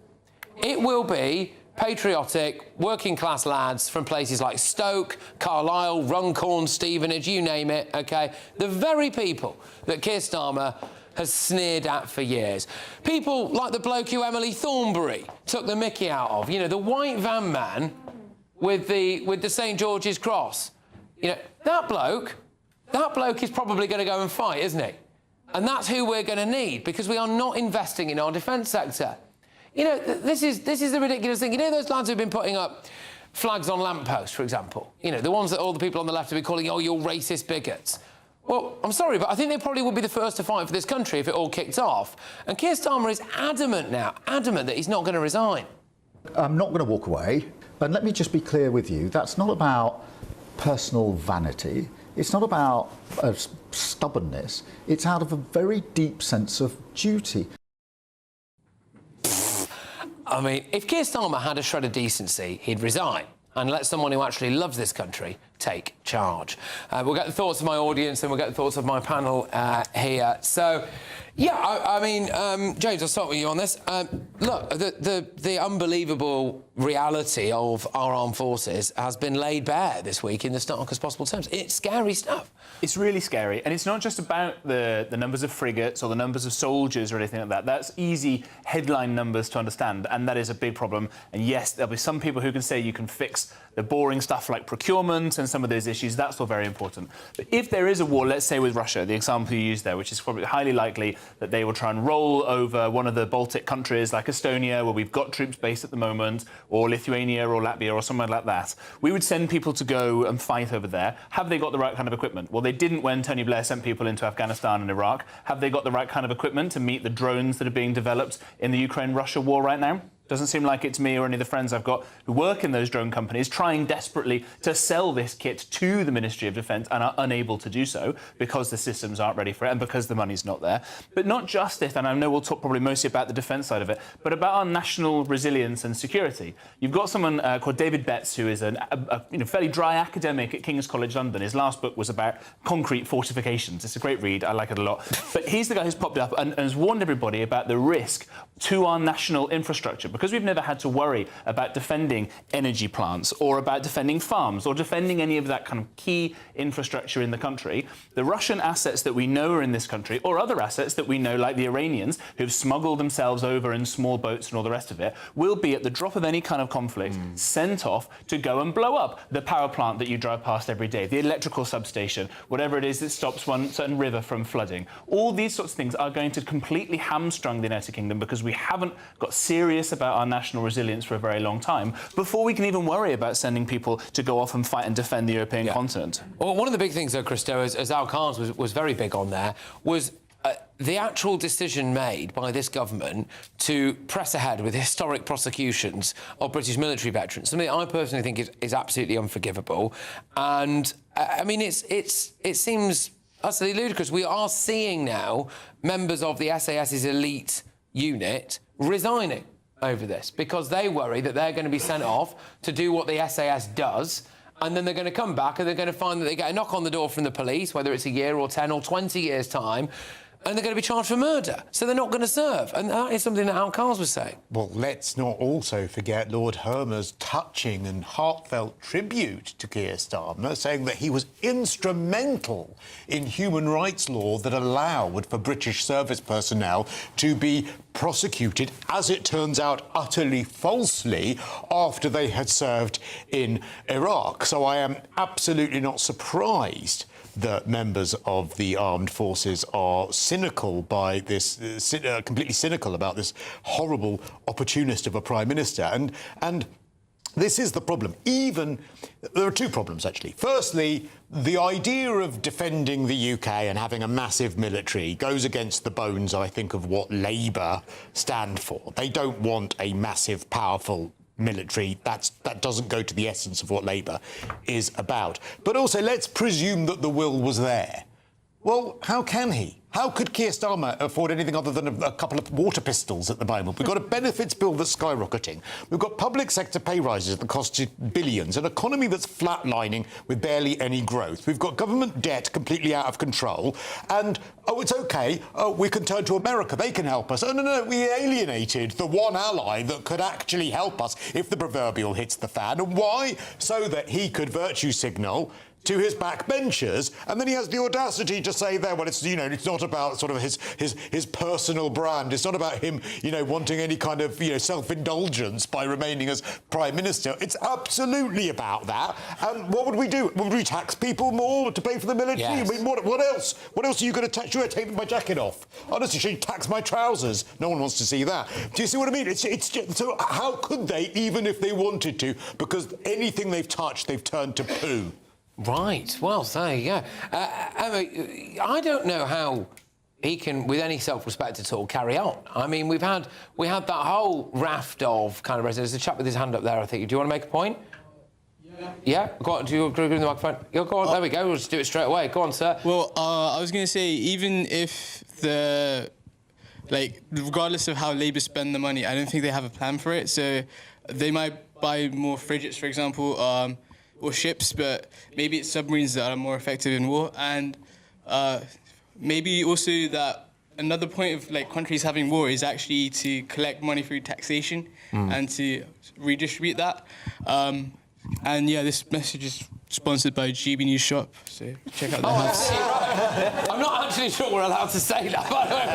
It will be patriotic, working-class lads from places like Stoke, Carlisle, Runcorn, Stevenage, you name it, OK? The very people that Keir Starmer has sneered at for years. People like the bloke who Emily Thornberry took the mickey out of. You know, the white van man with the St George's Cross. You know, that bloke is probably going to go and fight, isn't he? And that's who we're going to need, because we are not investing in our defence sector. You know, this is the ridiculous thing. You know those lads who've been putting up flags on lampposts, for example? You know, the ones that all the people on the left have been calling, oh, you're racist bigots. Well, I'm sorry, but I think they probably would be the first to fight for this country if it all kicked off. And Keir Starmer is adamant now, adamant that he's not going to resign. I'm not going to walk away. And let me just be clear with you, that's not about personal vanity. It's not about stubbornness. It's out of a very deep sense of duty. I mean, if Keir Starmer had a shred of decency, he'd resign and let someone who actually loves this country take charge. We'll get the thoughts of my audience and we'll get the thoughts of my panel here. So, yeah, I mean, James, I'll start with you on this. Look, the unbelievable reality of our armed forces has been laid bare this week in the starkest possible terms. It's scary stuff. It's really scary, and it's not just about the numbers of frigates or the numbers of soldiers or anything like that. That's easy headline numbers to understand, and that is a big problem. And yes, there'll be some people who can say you can fix the boring stuff like procurement and some of those issues. That's all very important. But if there is a war, let's say with Russia, the example you used there, which is probably highly likely that they will try and roll over one of the Baltic countries like Estonia, where we've got troops based at the moment, or Lithuania or Latvia or somewhere like that, we would send people to go and fight over there. Have they got the right kind of equipment? Well, they didn't when Tony Blair sent people into Afghanistan and Iraq. Have they got the right kind of equipment to meet the drones that are being developed in the Ukraine-Russia war right now? Doesn't seem like it's me or any of the friends I've got who work in those drone companies trying desperately to sell this kit to the Ministry of Defence and are unable to do so because the systems aren't ready for it and because the money's not there. But not just this, and I know we'll talk probably mostly about the defence side of it, but about our national resilience and security. You've got someone called David Betts, who is a fairly dry academic at King's College London. His last book was about concrete fortifications. It's a great read. I like it a lot. But he's the guy who's popped up and has warned everybody about the risk to our national infrastructure, because we've never had to worry about defending energy plants or about defending farms or defending any of that kind of key infrastructure in the country. The Russian assets that we know are in this country, or other assets that we know, like the Iranians, who've smuggled themselves over in small boats and all the rest of it, will be, at the drop of any kind of conflict, sent off to go and blow up the power plant that you drive past every day, the electrical substation, whatever it is that stops one certain river from flooding. All these sorts of things are going to completely hamstrung the United Kingdom because we haven't got serious about our national resilience for a very long time before we can even worry about sending people to go off and fight and defend the European continent. Well, one of the big things, though, Christo, as Al Khans was very big on there, was the actual decision made by this government to press ahead with historic prosecutions of British military veterans. Something I personally think is absolutely unforgivable. And, I mean, it seems utterly ludicrous. We are seeing now members of the SAS's elite unit resigning over this because they worry that they're going to be sent off to do what the SAS does, and then they're going to come back and they're going to find that they get a knock on the door from the police, whether it's a year or 10 or 20 years' time, and they're going to be charged for murder. So they're not going to serve. And that is something that Al Khans was saying. Well, let's not also forget Lord Hermer's touching and heartfelt tribute to Keir Starmer, saying that he was instrumental in human rights law that allowed for British service personnel to be prosecuted, as it turns out, utterly falsely, after they had served in Iraq. So I am absolutely not surprised that members of the armed forces are cynical by this, completely cynical about this horrible opportunist of a prime minister. And this is the problem. There are two problems, actually. Firstly, the idea of defending the UK and having a massive military goes against the bones, I think, of what Labour stand for. They don't want a massive, powerful military. That doesn't go to the essence of what Labour is about. But also, let's presume that the will was there. Well, how can he? How could Keir Starmer afford anything other than a couple of water pistols at the moment? We've got a benefits bill that's skyrocketing. We've got public sector pay rises that cost you billions, an economy that's flatlining with barely any growth. We've got government debt completely out of control. And, oh, it's OK, we can turn to America, they can help us. Oh, no, we alienated the one ally that could actually help us if the proverbial hits the fan. And why? So that he could virtue signal to his backbenchers, and then he has the audacity to say there, well, it's not about sort of his personal brand. It's not about him, wanting any kind of, self-indulgence by remaining as Prime Minister. It's absolutely about that. And what would we do? Would we tax people more to pay for the military? Yes. I mean, what else? What else are you going to tax? Should I take my jacket off? Honestly, should you tax my trousers? No one wants to see that. Do you see what I mean? It's just, so how could they, even if they wanted to? Because anything they've touched, they've turned to poo. Right. Well, there you go. I don't know how he can, with any self-respect at all, carry on. I mean, we had that whole raft of kind of residents. There's a chap with his hand up there, I think. Do you want to make a point? Yeah? Go on, do you agree with the microphone? Yeah, go on, there we go. We'll just do it straight away. Go on, sir. Well, I was going to say, even if regardless of how Labour spend the money, I don't think they have a plan for it. So they might buy more frigates, for example, or ships, but maybe it's submarines that are more effective in war. And maybe also that another point of countries having war is actually to collect money through taxation and to redistribute that. And yeah, this message is sponsored by GBNews Shop, so check out the house. Right. I'm not actually sure we're allowed to say that, by the way.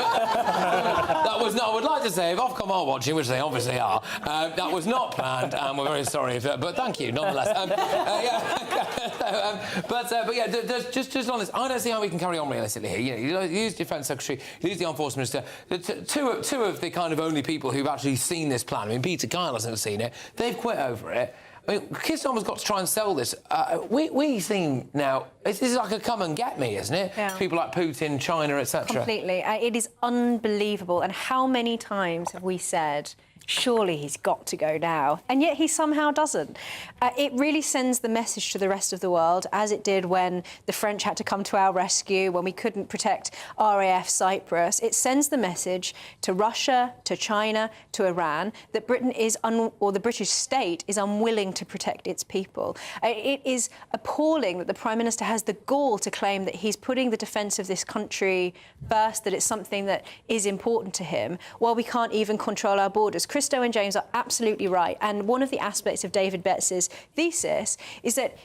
That was not. I would like to say, if Ofcom are watching, which they obviously are, that was not planned, and we're very sorry if that. But thank you, nonetheless. But yeah, just on this, I don't see how we can carry on realistically here. You use Defence Secretary, you use the Armed Forces Minister. Two of the kind of only people who've actually seen this plan. I mean, Peter Kyle hasn't seen it. They've quit over it. I mean, Keir Starmer's got to try and sell this. We seem now, this is like a come and get me, isn't it? Yeah. People like Putin, China, etc. Completely. It is unbelievable. And how many times have we said, surely he's got to go now? And yet he somehow doesn't. It really sends the message to the rest of the world, as it did when the French had to come to our rescue, when we couldn't protect RAF Cyprus. It sends the message to Russia, to China, to Iran, that Britain is, or the British state is unwilling to protect its people. It is appalling that the Prime Minister has the gall to claim that he's putting the defence of this country first, that it's something that is important to him, while we can't even control our borders. Christo and James are absolutely right. And one of the aspects of David Betts's thesis is that,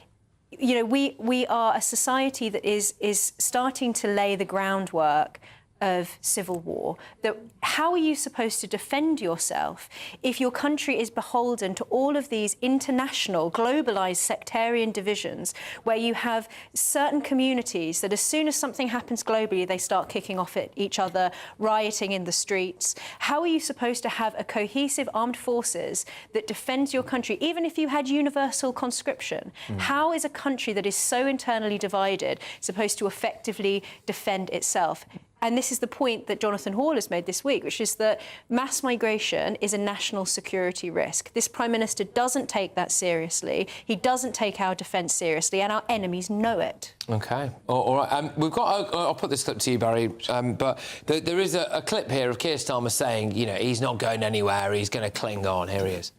you know, we are a society that is starting to lay the groundwork of civil war. That how are you supposed to defend yourself if your country is beholden to all of these international, globalised sectarian divisions, where you have certain communities that as soon as something happens globally, they start kicking off at each other, rioting in the streets? How are you supposed to have a cohesive armed forces that defends your country, even if you had universal conscription? How is a country that is so internally divided supposed to effectively defend itself? And this is the point that Jonathan Hall has made this week, which is that mass migration is a national security risk. This Prime Minister doesn't take that seriously. He doesn't take our defence seriously, and our enemies know it. OK. All right. We've got... I'll put this clip to you, Barry, but there is a clip here of Keir Starmer saying, you know, he's not going anywhere, he's going to cling on. Here he is.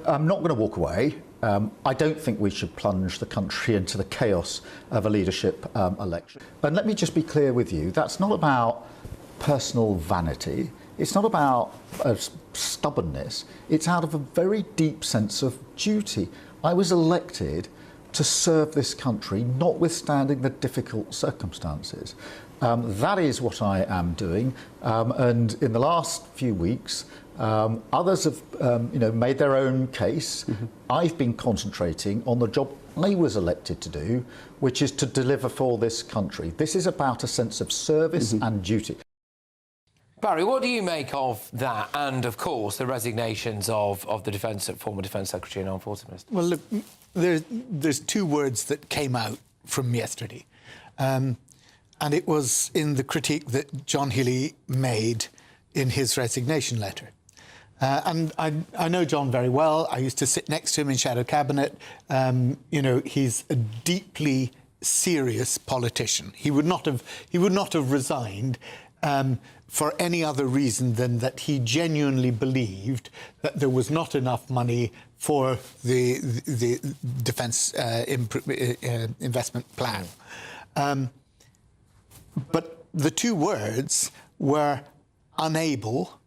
I'm not going to walk away. I don't think we should plunge the country into the chaos of a leadership election. And let me just be clear with you, that's not about personal vanity. It's not about stubbornness. It's out of a very deep sense of duty. I was elected to serve this country, notwithstanding the difficult circumstances. That is what I am doing. And in the last few weeks, others have made their own case. I've been concentrating on the job I was elected to do, which is to deliver for this country. This is about a sense of service and duty. Barry, what do you make of that and, of course, the resignations of the former Defence Secretary and Armed Forces Minister? Well, look, there's two words that came out from yesterday. And it was in the critique that John Healey made in his resignation letter. And I know John very well. I used to sit next to him in Shadow Cabinet. You know, he's a deeply serious politician. He would not have resigned for any other reason than that he genuinely believed that there was not enough money for the defence investment plan. But the two words were unable.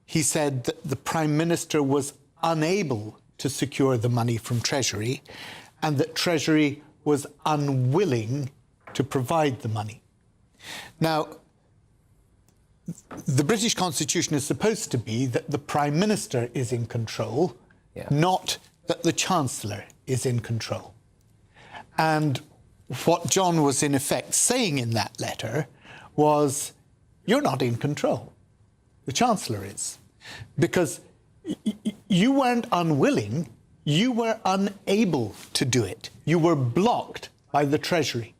He said that the Prime Minister was unable to secure the money from Treasury and that Treasury was unwilling to provide the money. Now, the British Constitution is supposed to be that the Prime Minister is in control, not that the Chancellor is in control. And what John was in effect saying in that letter was, you're not in control. The Chancellor is. Because you weren't unwilling, you were unable to do it. You were blocked by the Treasury.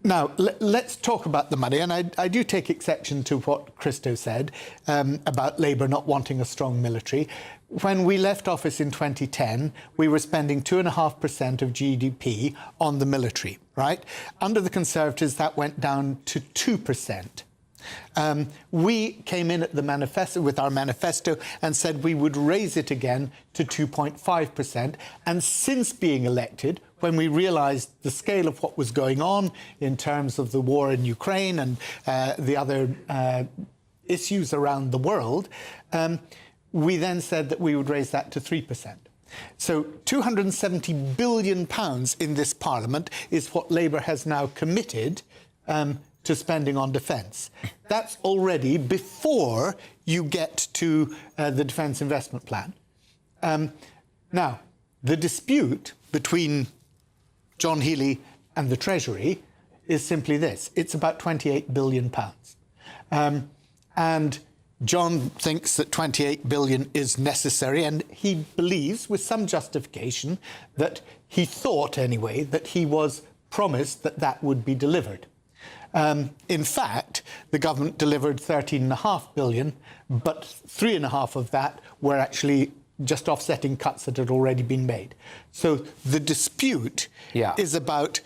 Now, let's talk about the money, and I do take exception to what Christo said about Labour not wanting a strong military. When we left office in 2010, we were spending 2.5% of GDP on the military, right? Under the Conservatives, that went down to 2%. We came in at the manifesto with our manifesto and said we would raise it again to 2.5%. And since being elected, when we realised the scale of what was going on in terms of the war in Ukraine and the other issues around the world, we then said that we would raise that to 3%. So £270 billion in this Parliament is what Labour has now committed to spending on defence. That's already before you get to the Defence Investment Plan. Now, the dispute between John Healey and the Treasury is simply this. It's about £28 billion. And John thinks that 28 billion is necessary, and he believes, with some justification, that he thought, anyway, that he was promised that that would be delivered. In fact, the government delivered 13.5 billion, but 3.5 of that were actually just offsetting cuts that had already been made. So the dispute is about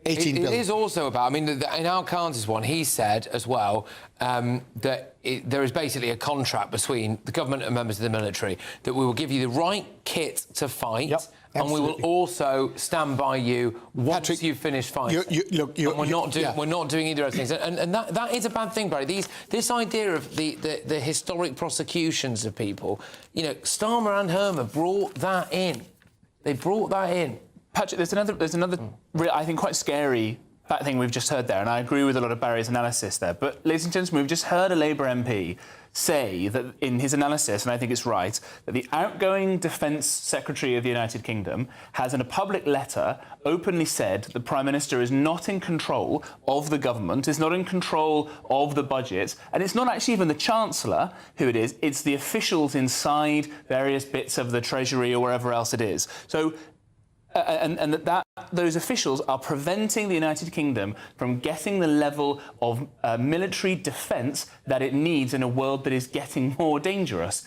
18 billion. It is also about, I mean, in Al Khan's one, he said as well that there is basically a contract between the government and members of the military that we will give you the right kit to fight. And we will also stand by you once you've finished fighting. We're not doing either of those things. And that is a bad thing, Barry. This idea of the historic prosecutions of people, you know, Starmer and Hermer brought that in. They brought that in. Patrick, there's another I think, quite scary thing we've just heard there, and I agree with a lot of Barry's analysis there. But, ladies and gentlemen, we've just heard a Labour MP say that in his analysis, and I think it's right, that the outgoing Defence Secretary of the United Kingdom has, in a public letter, openly said that the Prime Minister is not in control of the government, is not in control of the budget, and it's not actually even the Chancellor who it is, it's the officials inside various bits of the Treasury or wherever else it is. So, and those officials are preventing the United Kingdom from getting the level of military defence that it needs in a world that is getting more dangerous.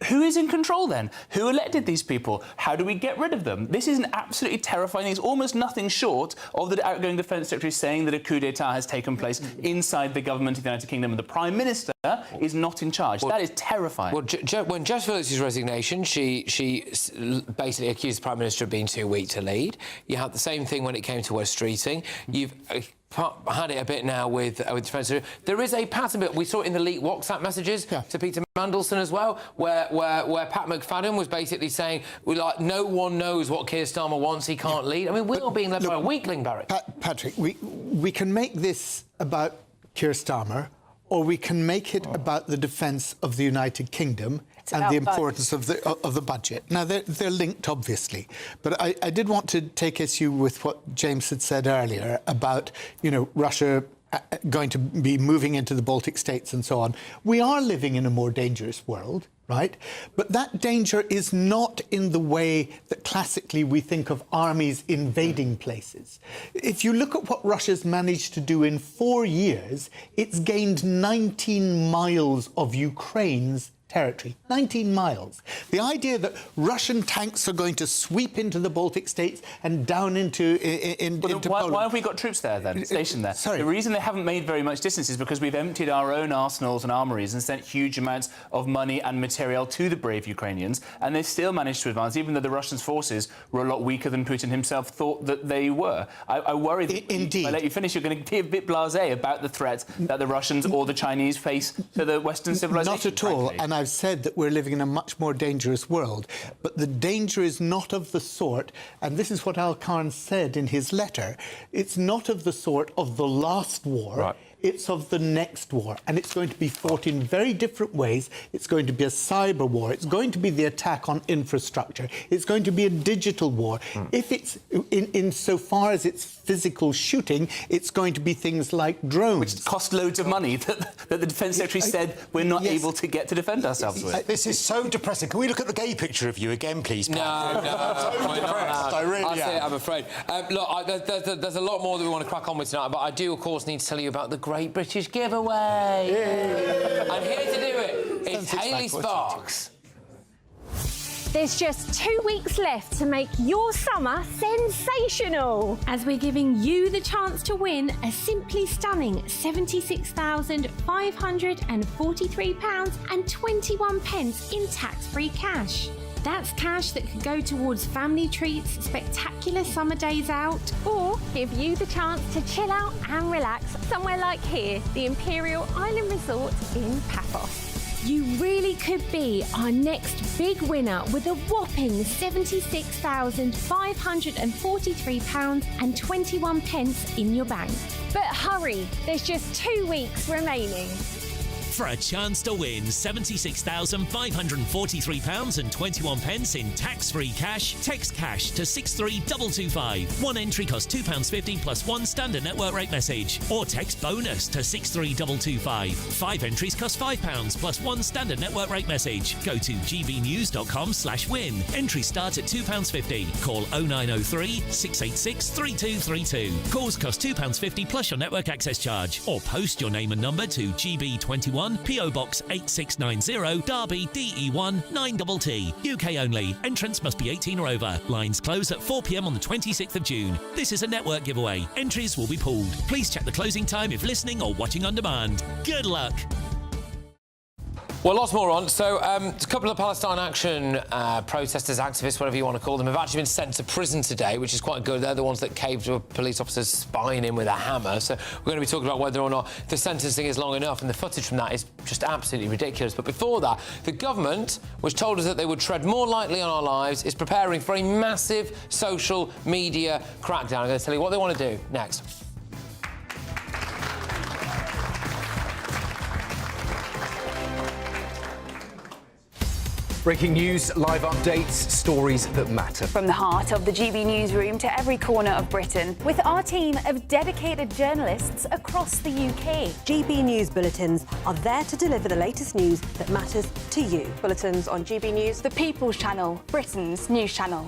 Who is in control then? Who elected these people? How do we get rid of them? This is an absolutely terrifying thing. It's almost nothing short of the outgoing Defence Secretary saying that a coup d'etat has taken place inside the government of the United Kingdom and the Prime Minister is not in charge. That is terrifying. Well, when Jess Phillips's resignation, she basically accused the Prime Minister of being too weak to lead. You had the same thing when it came to West Streeting. You've had it a bit now with Defence Secretary. There is a pattern, but we saw it in the leaked WhatsApp messages to Peter Mandelson as well, where Pat McFadden was basically saying, no one knows what Keir Starmer wants, he can't lead. I mean, we're all being led by a weakling, Barry. Patrick, we can make this about Keir Starmer, or we can make it about the defence of the United Kingdom and the importance of the budget. Now, they're linked, obviously, but I did want to take issue with what James had said earlier about, you know, Russia going to be moving into the Baltic states and so on. We are living in a more dangerous world, right? But that danger is not in the way that classically we think of armies invading places. If you look at what Russia's managed to do in 4 years, it's gained 19 miles of Ukraine's territory. 19 miles. The idea that Russian tanks are going to sweep into the Baltic states and down into Poland. Why have we got troops there then, stationed there? Sorry. The reason they haven't made very much distance is because we've emptied our own arsenals and armories and sent huge amounts of money and material to the brave Ukrainians, and they've still managed to advance, even though the Russian forces were a lot weaker than Putin himself thought that they were. I worry that if I let you finish, you're going to be a bit blasé about the threat that the Russians or the Chinese face to the Western civilization. Not at all, and I've said that we're living in a much more dangerous world, but the danger is not of the sort, and this is what Al Khan said in his letter, it's not of the sort of the last war. Right. It's of the next war, and it's going to be fought in very different ways. It's going to be a cyber war. It's going to be the attack on infrastructure. It's going to be a digital war. If it's in so far as it's physical shooting, it's going to be things like drones. Which cost loads of money that the Defence Secretary said we're not able to get to defend ourselves with. This is so depressing. Can we look at the gay picture of you again, please? No, I'm depressed. I really am. I'm afraid. Look, there's a lot more that we want to crack on with tonight, but I do, of course, need to tell you about the Great British Giveaway. And here to do it is Hayley Sparks. There's just 2 weeks left to make your summer sensational, as we're giving you the chance to win a simply stunning £76,543.21 in tax-free cash. That's cash that could go towards family treats, spectacular summer days out, or give you the chance to chill out and relax somewhere like here, the Imperial Island Resort in Paphos. You really could be our next big winner with a whopping £76,543.21 in your bank. But hurry, there's just 2 weeks remaining. for a chance to win £76,543.21 in tax-free cash. Text cash to 63225. One entry costs £2.50 plus one standard network rate message. Or text bonus to 63225. 5 entries cost £5 plus one standard network rate message. Go to gbnews.com/win. Entries start at £2.50. Call 0903 686 3232. Calls cost £2.50 plus your network access charge. Or post your name and number to GB21 PO Box 8690 Derby DE1 9TT. UK only. Entrance must be 18 or over. Lines close at 4 p.m. on the 26th of June. This is a network giveaway. Entries will be pooled. Please check the closing time if listening or watching on demand. Good luck. Well, lots more on. So, a couple of Palestine Action protesters, activists, whatever you want to call them, have actually been sent to prison today, which is quite good. They're the ones that caved to a police officer's spine in with a hammer. So we're going to be talking about whether or not the sentencing is long enough, and the footage from that is just absolutely ridiculous. But before that, the government, which told us that they would tread more lightly on our lives, is preparing for a massive social media crackdown. I'm going to tell you what they want to do next. Breaking news, live updates, stories that matter. From the heart of the GB newsroom to every corner of Britain, with our team of dedicated journalists across the UK. GB News bulletins are there to deliver the latest news that matters to you. Bulletins on GB News, the People's Channel, Britain's news channel.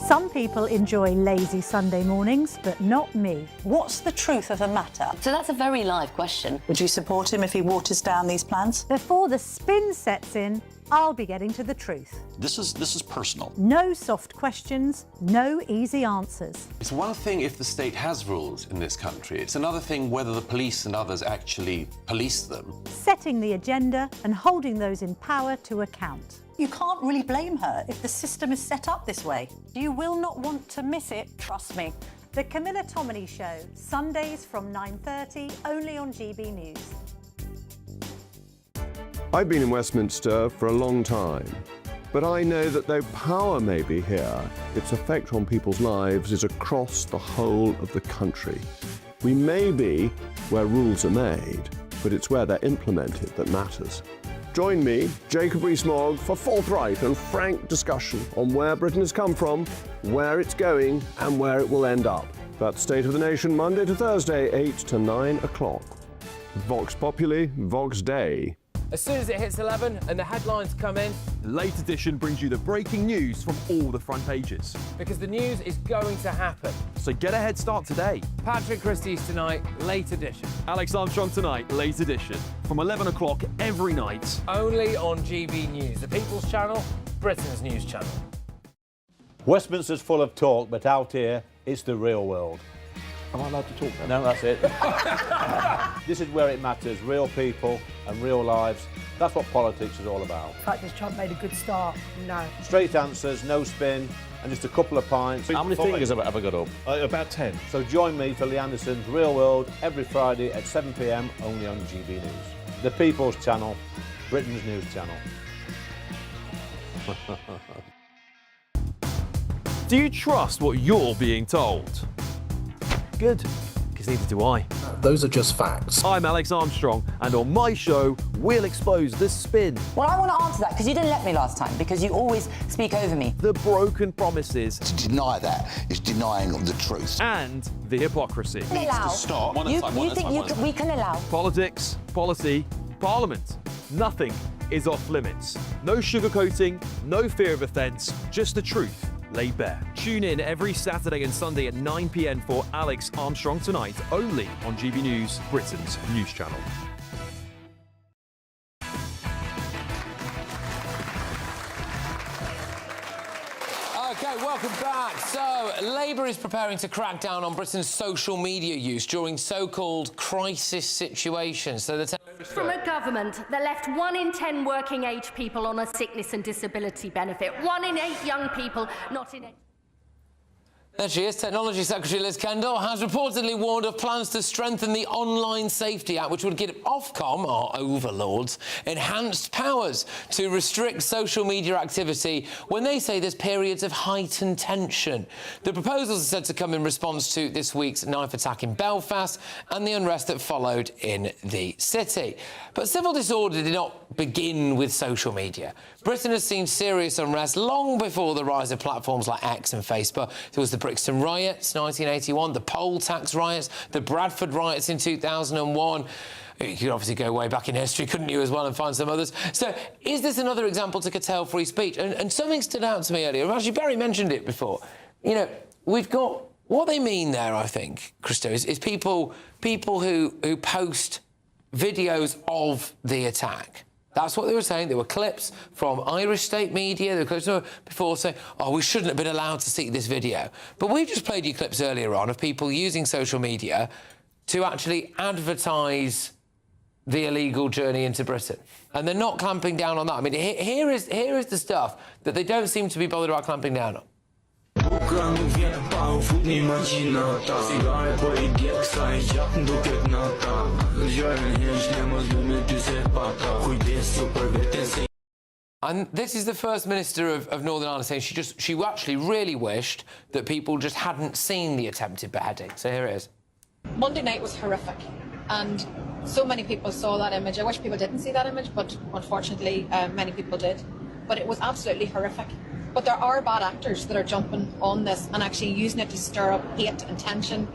Some people enjoy lazy Sunday mornings, but not me. What's the truth of the matter? So that's a very live question. Would you support him if he waters down these plans? Before the spin sets in, I'll be getting to the truth. This is personal. No soft questions, no easy answers. It's one thing if the state has rules in this country. It's another thing whether the police and others actually police them. Setting the agenda and holding those in power to account. You can't really blame her if the system is set up this way. You will not want to miss it, trust me. The Camilla Tominey Show, Sundays from 9:30, only on GB News. I've been in Westminster for a long time, but I know that though power may be here, its effect on people's lives is across the whole of the country. We may be where rules are made, but it's where they're implemented that matters. Join me, Jacob Rees-Mogg, for forthright and frank discussion on where Britain has come from, where it's going, and where it will end up. That's State of the Nation, Monday to Thursday, 8 to 9 o'clock. Vox Populi, Vox Dei. As soon as it hits 11 and the headlines come in, the Late Edition brings you the breaking news from all the front pages. Because the news is going to happen. So get a head start today. Patrick Christys tonight, Late Edition. Alex Armstrong tonight, Late Edition. From 11 o'clock every night. Only on GB News, the People's Channel, Britain's news channel. Westminster's full of talk, but out here, it's the real world. Am I allowed to talk now? No, that's it. This is where it matters, real people and real lives. That's what politics is all about. The fact that Trump made a good start, no. Straight answers, no spin, and just a couple of pints. How many fingers have I got up? About 10. So join me for Lee Anderson's Real World every Friday at 7 p.m, only on GB News. The People's Channel, Britain's news channel. Do you trust what you're being told? Good, because neither do I. Those are just facts. I'm Alex Armstrong, and on my show, we'll expose the spin. Well, I want to answer that because you didn't let me last time, because you always speak over me. The broken promises. To deny that is denying the truth. And the hypocrisy. Needs to stop. You think we can allow? Politics, policy, parliament. Nothing is off limits. No sugarcoating, no fear of offence, just the truth laid bare. Tune in every Saturday and Sunday at 9 p.m. for Alex Armstrong Tonight, only on GB News, Britain's news channel. OK, welcome back. So, Labour is preparing to crack down on Britain's social media use during so-called crisis situations. So From a government that left 1 in 10 working-age people on a sickness and disability benefit, 1 in 8 young people not in... There she is. Technology Secretary Liz Kendall has reportedly warned of plans to strengthen the Online Safety Act, which would give Ofcom, our overlords, enhanced powers to restrict social media activity when they say there's periods of heightened tension. The proposals are said to come in response to this week's knife attack in Belfast and the unrest that followed in the city. But civil disorder did not begin with social media. Britain has seen serious unrest long before the rise of platforms like X and Facebook. There was the Brixton riots, 1981, the poll tax riots, the Bradford riots in 2001. You could obviously go way back in history, couldn't you, as well, and find some others. So is this another example to curtail free speech? And something stood out to me earlier. Actually, Barry mentioned it before. You know, we've got... What they mean there, I think, Christys, is people who post videos of the attack. That's what they were saying. There were clips from Irish state media. There were clips before saying, oh, we shouldn't have been allowed to see this video. But we've just played you clips earlier on of people using social media to actually advertise the illegal journey into Britain. And they're not clamping down on that. I mean, here is the stuff that they don't seem to be bothered about clamping down on. And this is the First Minister of Northern Ireland saying she actually really wished that people just hadn't seen the attempted beheading. So here it is. Monday night was horrific, and so many people saw that image. I wish people didn't see that image, but unfortunately many people did. But it was absolutely horrific. But there are bad actors that are jumping on this and actually using it to stir up hate and tension.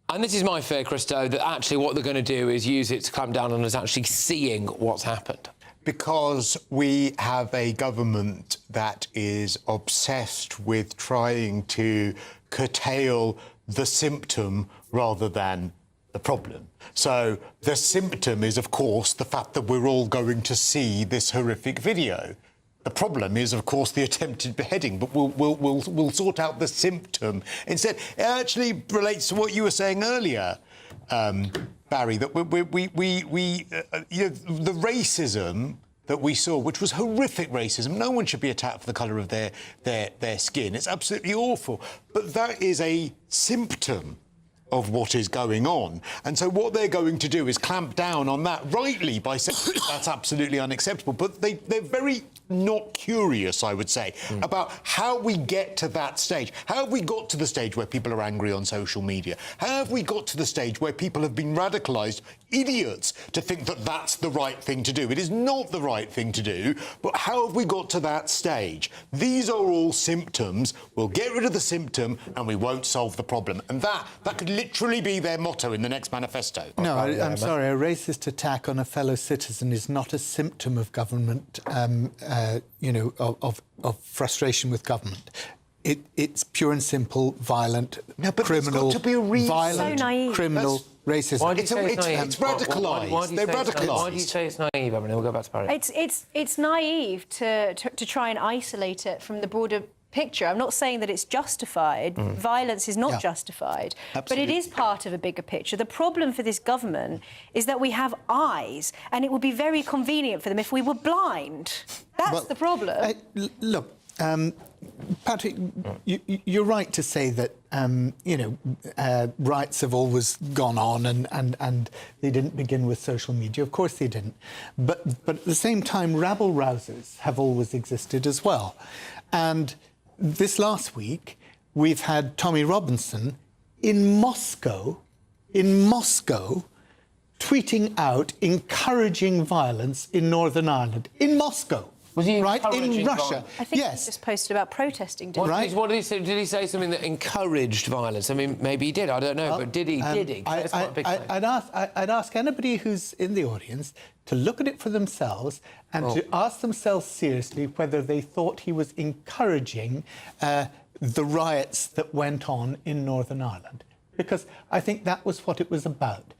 And this is my fear, Christo, that actually what they're going to do is use it to clamp down on us actually seeing what's happened. Because we have a government that is obsessed with trying to curtail the symptom rather than the problem. So the symptom is, of course, the fact that we're all going to see this horrific video. The problem is, of course, the attempted beheading, but we'll sort out the symptom instead. It actually relates to what you were saying earlier, Barry, that the racism that we saw, which was horrific racism. No one should be attacked for the colour of their skin. It's absolutely awful. But that is a symptom of what is going on. And so what they're going to do is clamp down on that, rightly, by saying that's absolutely unacceptable. But they're very not curious, I would say, about how we get to that stage. How have we got to the stage where people are angry on social media? How have we got to the stage where people have been radicalised, idiots, to think that that's the right thing to do? It is not the right thing to do, but how have we got to that stage? These are all symptoms. We'll get rid of the symptom and we won't solve the problem. And that could literally be their motto in the next manifesto. No, I'm sorry, a racist attack on a fellow citizen is not a symptom of government, of frustration with government. It's pure and simple, violent, criminal, violent, so naive. Criminal racism. Why do you say it's naive? It's radicalised. They're radicalised. Why do you say it's naive, Emily? We'll go back to Barry. It's naive to try and isolate it from the broader picture. I'm not saying that it's justified. Violence is not justified. Absolutely. But it is part of a bigger picture. The problem for this government is that we have eyes, and it would be very convenient for them if we were blind. That's the problem. Look, Patrick, you're right to say that, riots have always gone on and they didn't begin with social media. Of course they didn't. But at the same time, rabble-rousers have always existed as well. And this last week, we've had Tommy Robinson in Moscow, tweeting out encouraging violence in Northern Ireland. In Moscow. Was he right in Russia? I think he just posted about protesting. What did he say? Did he say something that encouraged violence? I mean, maybe he did. I don't know. But did he? I'd ask anybody who's in the audience to look at it for themselves and to ask themselves seriously whether they thought he was encouraging the riots that went on in Northern Ireland, because I think that was what it was about.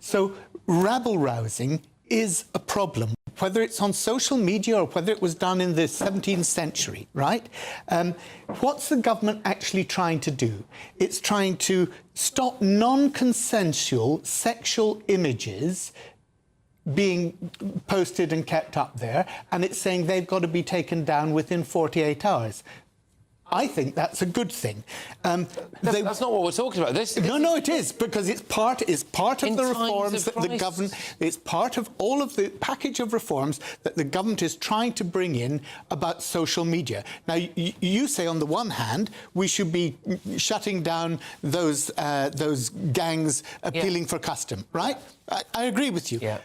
So rabble-rousing is a problem, whether it's on social media or whether it was done in the 17th century, right? What's the government actually trying to do? It's trying to stop non-consensual sexual images being posted and kept up there, and it's saying they've got to be taken down within 48 hours. I think that's a good thing. That's not what we're talking about. No, it is, because it's part of the reforms that the government. It's part of all of the package of reforms that the government is trying to bring in about social media. Now, you say on the one hand we should be shutting down those gangs appealing for custom, right? I agree with you. Yeah.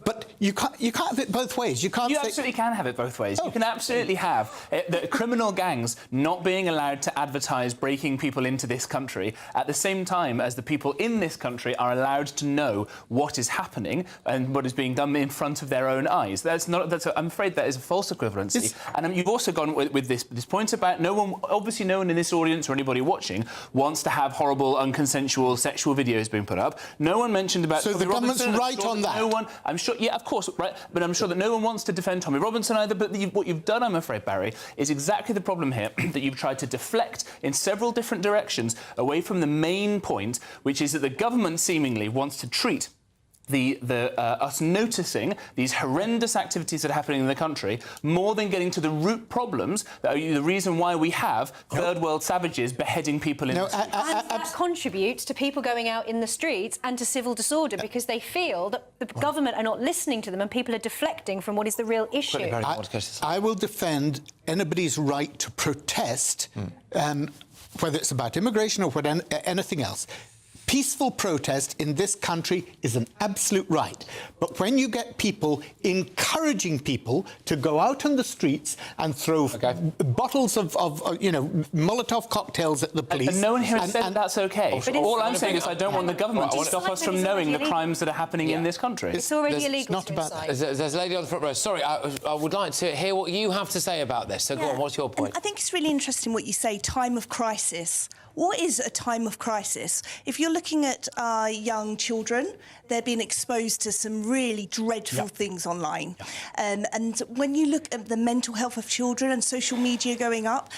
But you can't have it both ways. You absolutely can have it both ways. You can absolutely have the criminal gangs not being allowed to advertise breaking people into this country at the same time as the people in this country are allowed to know what is happening and what is being done in front of their own eyes. I'm afraid that is a false equivalency. And you've also gone with this point about no one in this audience or anybody watching wants to have horrible, unconsensual sexual videos being put up. No one mentioned about. So the government's right on that. No one. I'm sure, yeah, of course, right, but I'm sure that no one wants to defend Tommy Robinson either, but what you've done, I'm afraid, Barry, is exactly the problem here, that you've tried to deflect in several different directions away from the main point, which is that the government seemingly wants to treat us noticing these horrendous activities that are happening in the country more than getting to the root problems that are the reason why we have third world savages beheading people in the streets. And that contributes to people going out in the streets and to civil disorder because they feel that the government are not listening to them and people are deflecting from what is the real issue. I will defend anybody's right to protest, whether it's about immigration or anything else. Peaceful protest in this country is an absolute right. But when you get people encouraging people to go out on the streets and throw bottles of Molotov cocktails at the police... And no one here has said that's OK. All I'm saying is I don't want the government to stop us from knowing the crimes that are happening in this country. It's already illegal. Not about that. There's a lady on the front row. Sorry, I would like to hear what you have to say about this. So go on, what's your point? I think it's really interesting what you say, time of crisis. What is a time of crisis? If you're looking at young children, they're being exposed to some really dreadful things online. And when you look at the mental health of children and social media going up,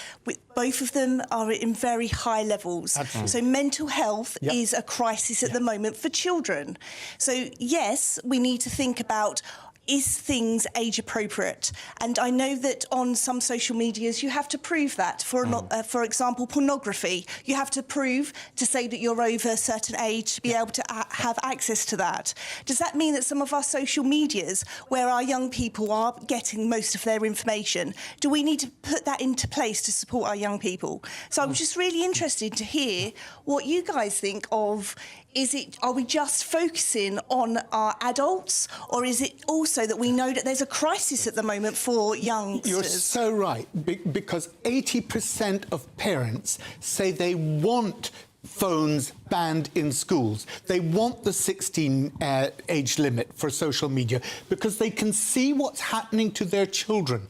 both of them are in very high levels. So mental health is a crisis at the moment for children. So yes, we need to think about, is things age appropriate? And I know that on some social medias you have to prove that. For example, pornography, you have to prove to say that you're over a certain age to be able to have access to that. Does that mean that some of our social medias, where our young people are getting most of their information, do we need to put that into place to support our young people? So I'm just really interested to hear what you guys think of. Are we just focusing on our adults, or is it also that we know that there's a crisis at the moment for youngsters? You're so right, because 80% of parents say they want phones banned in schools. They want the 16 age limit for social media because they can see what's happening to their children.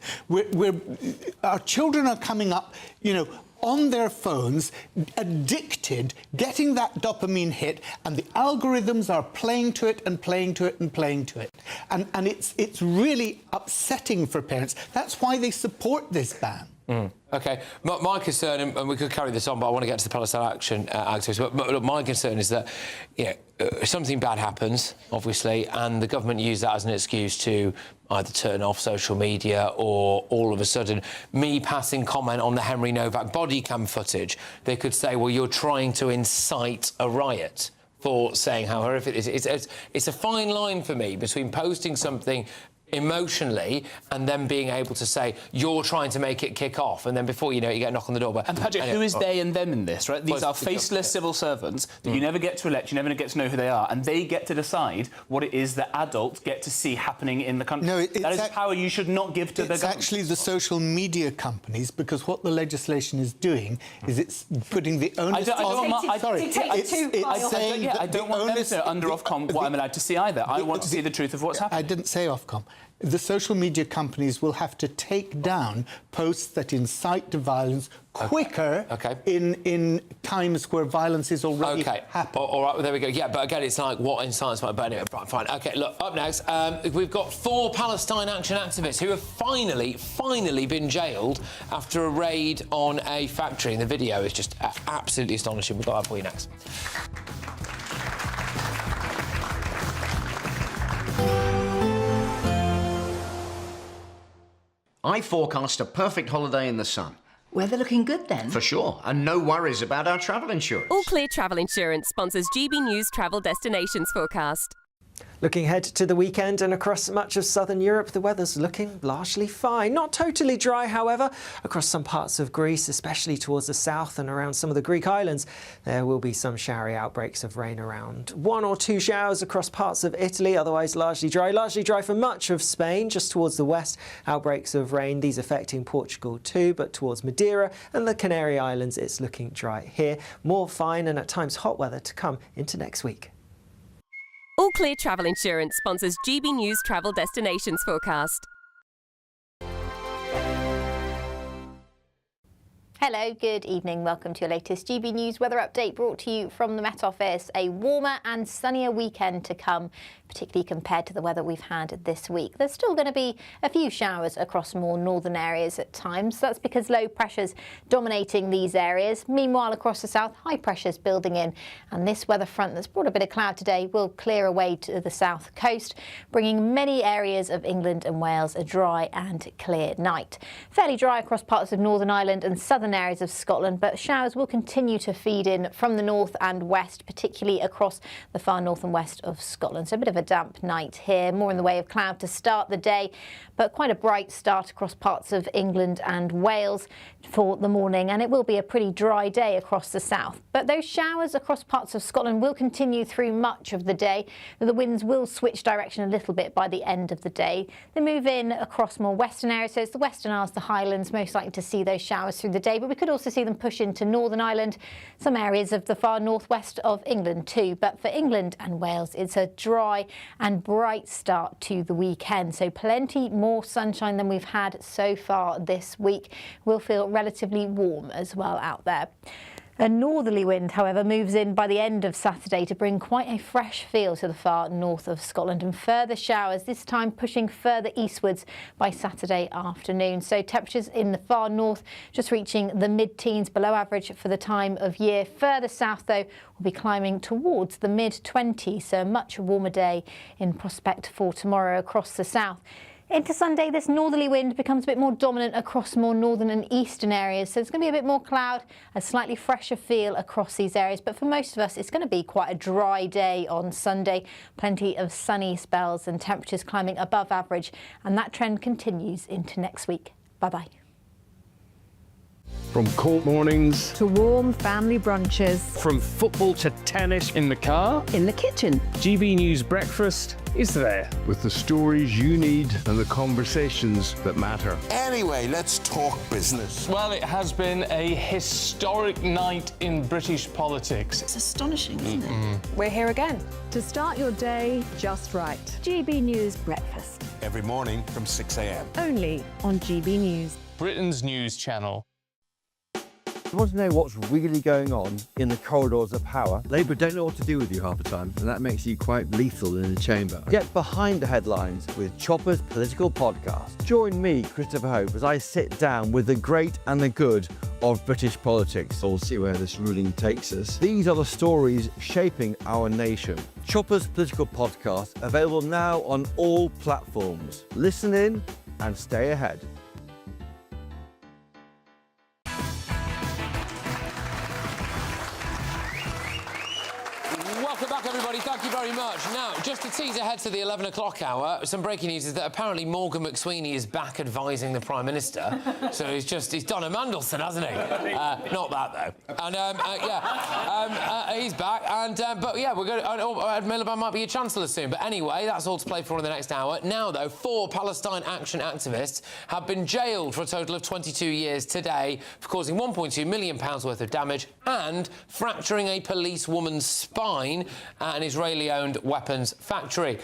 Our children are coming up, on their phones, addicted, getting that dopamine hit, and the algorithms are playing to it and playing to it and playing to it. And it's really upsetting for parents. That's why they support this ban. OK. My concern, and we could carry this on, but I want to get to the Palestine Action activists, but my concern is that something bad happens, obviously, and the government use that as an excuse to either turn off social media or all of a sudden me passing comment on the Henry Novak body cam footage. They could say, well, you're trying to incite a riot for saying how horrific it is. It's a fine line for me between posting something emotionally and then being able to say you're trying to make it kick off, and then before you know it, you get a knock on the door. But and Patrick, who is they and them in this, right? These are faceless civil servants that you never get to elect, you never get to know who they are, and they get to decide what it is that adults get to see happening in the country. No, that is power you should not give to the government. It's actually the social media companies, because what the legislation is doing is it's putting the onus I don't want them to under Ofcom what I'm allowed to see either. I want to see the truth of what's happening. I didn't say Ofcom. The social media companies will have to take down posts that incite to violence quicker in times where violence is already happening. All right, well, there we go. Yeah, but again, it's like what incites might. But anyway, fine. OK, look, up next, we've got 4 Palestine Action activists who have finally been jailed after a raid on a factory. And the video is just absolutely astonishing. We've got that for you next. I forecast a perfect holiday in the sun. Weather looking good then? For sure, and no worries about our travel insurance. All Clear Travel Insurance sponsors GB News travel destinations forecast. Looking ahead to the weekend and across much of southern Europe, the weather's looking largely fine. Not totally dry, however. Across some parts of Greece, especially towards the south and around some of the Greek islands, there will be some showery outbreaks of rain around. 1 or 2 showers across parts of Italy, otherwise largely dry. Largely dry for much of Spain, just towards the west. Outbreaks of rain, these affecting Portugal too, but towards Madeira and the Canary Islands, it's looking dry here. More fine and at times hot weather to come into next week. All Clear Travel Insurance sponsors GB News travel destinations forecast. Hello, good evening. Welcome to your latest GB News weather update brought to you from the Met Office. A warmer and sunnier weekend to come, particularly compared to the weather we've had this week. There's still going to be a few showers across more northern areas at times. That's because low pressure's dominating these areas. Meanwhile, across the south, high pressure's building in. And this weather front that's brought a bit of cloud today will clear away to the south coast, bringing many areas of England and Wales a dry and clear night. Fairly dry across parts of Northern Ireland and southern areas of Scotland, but showers will continue to feed in from the north and west, particularly across the far north and west of Scotland. So a bit of a damp night here, more in the way of cloud to start the day, but quite a bright start across parts of England and Wales for the morning, and it will be a pretty dry day across the south. But those showers across parts of Scotland will continue through much of the day. The winds will switch direction a little bit by the end of the day. They move in across more western areas, so it's the Western Isles, the Highlands, most likely to see those showers through the day, but we could also see them push into Northern Ireland, some areas of the far northwest of England too. But for England and Wales, it's a dry and bright start to the weekend, so plenty more sunshine than we've had so far this week. We'll feel relatively warm as well out there. A northerly wind, however, moves in by the end of Saturday to bring quite a fresh feel to the far north of Scotland, and further showers, this time pushing further eastwards by Saturday afternoon. So temperatures in the far north just reaching the mid-teens, below average for the time of year. Further south, though, will be climbing towards the mid-20s, so a much warmer day in prospect for tomorrow across the south. Into Sunday, this northerly wind becomes a bit more dominant across more northern and eastern areas, so there's going to be a bit more cloud, a slightly fresher feel across these areas. But for most of us, it's going to be quite a dry day on Sunday. Plenty of sunny spells and temperatures climbing above average, and that trend continues into next week. Bye-bye. From court mornings to warm family brunches, from football to tennis, in the car, in the kitchen, GB News breakfast is there with the stories you need and the conversations that matter. Anyway, let's talk business. Well, it has been a historic night in British politics. It's astonishing, isn't it? We're here again to start your day just right. GB News breakfast. Every morning from 6 a.m. Only on GB News. Britain's news channel. You want to know what's really going on in the corridors of power? Labour don't know what to do with you half the time, and that makes you quite lethal in the chamber. Get behind the headlines with Chopper's Political Podcast. Join me, Christopher Hope, as I sit down with the great and the good of British politics. We'll see where this ruling takes us. These are the stories shaping our nation. Chopper's Political Podcast, available now on all platforms. Listen in and stay ahead. Welcome back, everybody. Thank you very much. Now, just to tease ahead to the 11 o'clock hour, some breaking news is that apparently Morgan McSweeney is back advising the Prime Minister. So he's done a Mandelson, hasn't he? Not that, though. And, he's back. And, but, yeah, we're going to... Miliband might be a Chancellor soon. But anyway, that's all to play for in the next hour. Now, though, 4 Palestine Action activists have been jailed for a total of 22 years today for causing £1.2 million worth of damage and fracturing a policewoman's spine at an Israeli-owned weapons factory.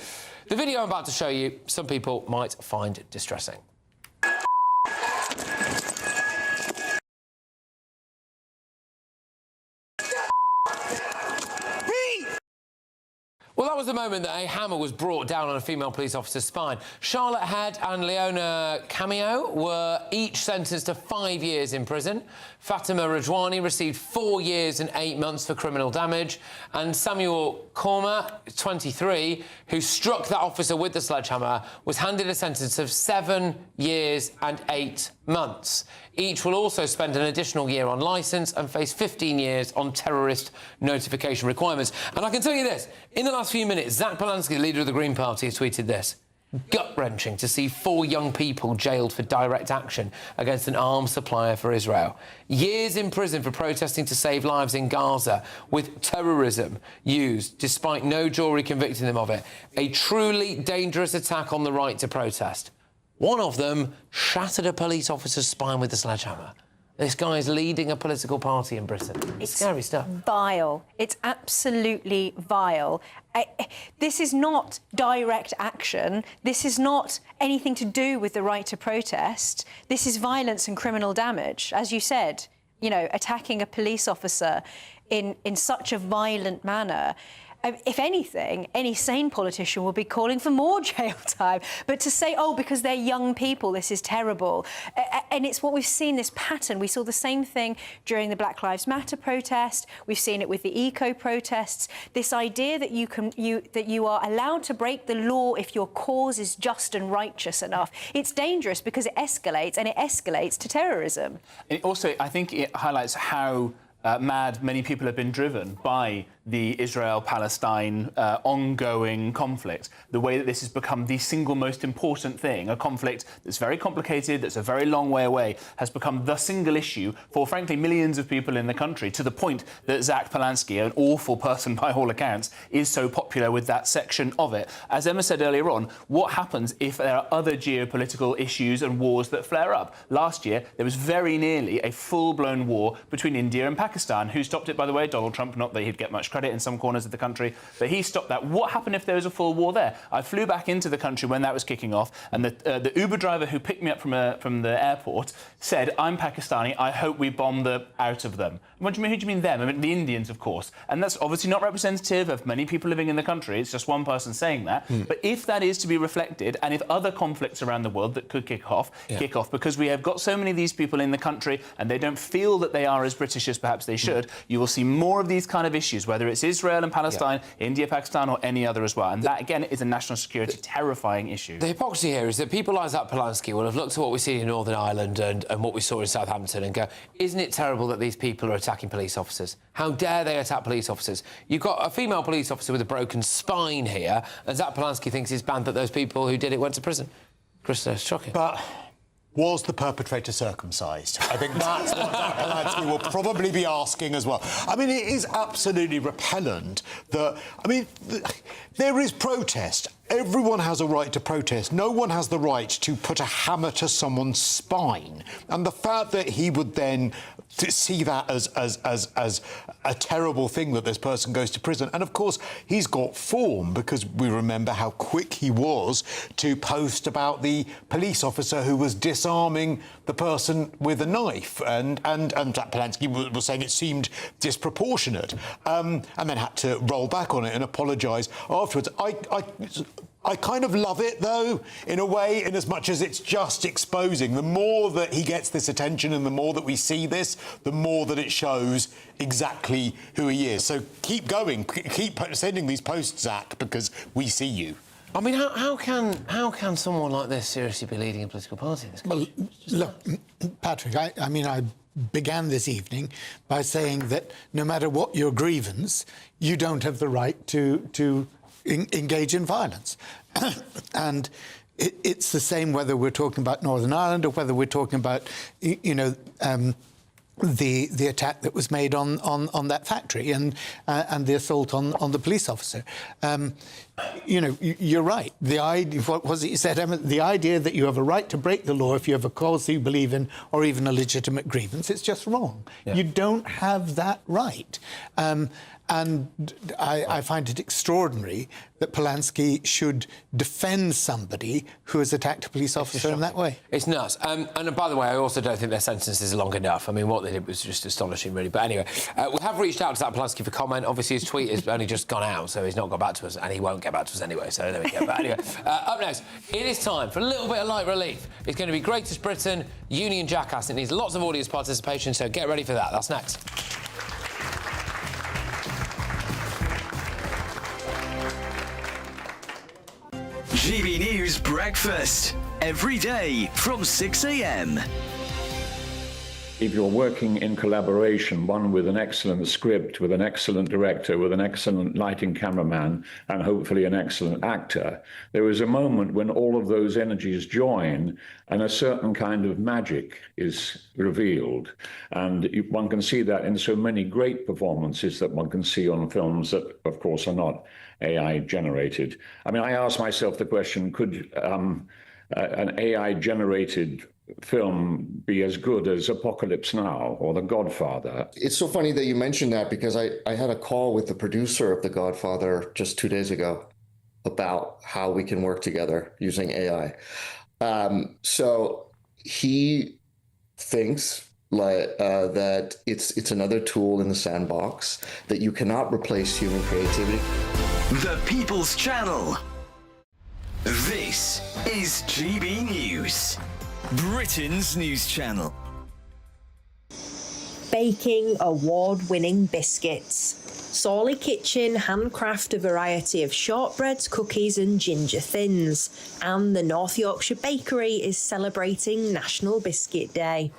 The video I'm about to show you, some people might find distressing. Well, that was the moment that a hammer was brought down on a female police officer's spine. Charlotte Head and Leona Cameo were each sentenced to 5 years in prison. Fatima Rajwani received 4 years and 8 months for criminal damage. And Samuel Korma, 23, who struck that officer with the sledgehammer, was handed a sentence of 7 years and 8 months. Each will also spend an additional year on licence and face 15 years on terrorist notification requirements. And I can tell you this, in the last few minutes, Zach Polansky, the leader of the Green Party, has tweeted this. Gut-wrenching to see 4 young people jailed for direct action against an arms supplier for Israel. Years in prison for protesting to save lives in Gaza, with terrorism used, despite no jury convicting them of it. A truly dangerous attack on the right to protest. One of them shattered a police officer's spine with a sledgehammer. This guy is leading a political party in Britain. It's scary stuff. Vile. It's absolutely vile. This is not direct action. This is not anything to do with the right to protest. This is violence and criminal damage. As you said, you know, attacking a police officer in such a violent manner. If anything, any sane politician will be calling for more jail time. But to say, oh, because they're young people, this is terrible. And it's what we've seen, this pattern. We saw the same thing during the Black Lives Matter protest. We've seen it with the eco protests. This idea that you are allowed to break the law if your cause is just and righteous enough. It's dangerous because it escalates, and it escalates to terrorism. And also, I think it highlights how mad many people have been driven by the Israel-Palestine ongoing conflict, the way that this has become the single most important thing, a conflict that's very complicated, that's a very long way away, has become the single issue for, frankly, millions of people in the country, to the point that Zach Polansky, an awful person by all accounts, is so popular with that section of it. As Emma said earlier on, what happens if there are other geopolitical issues and wars that flare up? Last year, there was very nearly a full-blown war between India and Pakistan. Who stopped it, by the way? Donald Trump. Not that he'd get much credit in some corners of the country, but he stopped that. What happened if there was a full war there? I flew back into the country when that was kicking off, and the Uber driver who picked me up from the airport said, "I'm Pakistani, I hope we bomb the out of them." What do you mean? Who do you mean them? I mean the Indians, of course. And that's obviously not representative of many people living in the country. It's just one person saying that. But if that is to be reflected, and if other conflicts around the world that could kick off, because we have got so many of these people in the country and they don't feel that they are as British as perhaps they should, you will see more of these kind of issues, whether it's Israel and Palestine, India, Pakistan, or any other as well. And that, again, is a national security terrifying issue. The hypocrisy here is that people like Zach Polansky will have looked at what we see in Northern Ireland and what we saw in Southampton and go, isn't it terrible that these people are attacking police officers? How dare they attack police officers? You've got a female police officer with a broken spine here, and Zach Polansky thinks it's banned that those people who did it went to prison. Christys, shocking. But was the perpetrator circumcised? I think that's what Zach Polansky will probably be asking as well. I mean, it is absolutely repellent that... I mean, there is protest. Everyone has a right to protest. No one has the right to put a hammer to someone's spine. And the fact that he would then see that as a terrible thing that this person goes to prison. And, of course, he's got form because we remember how quick he was to post about the police officer who was disarming the person with a knife. And Zach Polansky was saying it seemed disproportionate and then had to roll back on it and apologise afterwards. I kind of love it, though, in a way, in as much as it's just exposing. The more that he gets this attention and the more that we see this, the more that it shows exactly who he is. So keep going. Keep sending these posts, Zach, because we see you. I mean, how can someone like this seriously be leading a political party in this country? Well, look, Patrick, I began this evening by saying that no matter what your grievance, you don't have the right to engage in violence. And it's the same whether we're talking about Northern Ireland or whether we're talking about, you know, the attack that was made on that factory and the assault on the police officer. You know, you're right. The idea, what was it you said, Emma? The idea that you have a right to break the law if you have a cause that you believe in or even a legitimate grievance, it's just wrong. Yeah. You don't have that right. And I find it extraordinary that Polansky should defend somebody who has attacked a police officer in that way. It's nuts. And by the way, I also don't think their sentences are long enough. I mean, what they did was just astonishing, really. But anyway, we have reached out to Zach Polansky for comment. Obviously, his tweet has only just gone out, so he's not got back to us, and he won't get back to us anyway, so there we go. But anyway, up next, it is time for a little bit of light relief. It's going to be Greatest Britain, Union Jackass. It needs lots of audience participation, so get ready for that. That's next. GB News Breakfast, every day from 6 a.m. if you're working in collaboration, one with an excellent script, with an excellent director, with an excellent lighting cameraman, and hopefully an excellent actor, there is a moment when all of those energies join and a certain kind of magic is revealed. And one can see that in so many great performances that one can see on films that, of course, are not AI generated. I mean, I ask myself the question, could an AI generated film be as good as Apocalypse Now or The Godfather? It's so funny that you mentioned that, because I had a call with the producer of The Godfather just 2 days ago about how we can work together using AI. So he thinks that it's another tool in the sandbox, that you cannot replace human creativity. The People's Channel. This is GB News, Britain's news channel. Baking award-winning biscuits. Sawley Kitchen handcraft a variety of shortbreads, cookies and ginger thins. And the North Yorkshire Bakery is celebrating National Biscuit Day.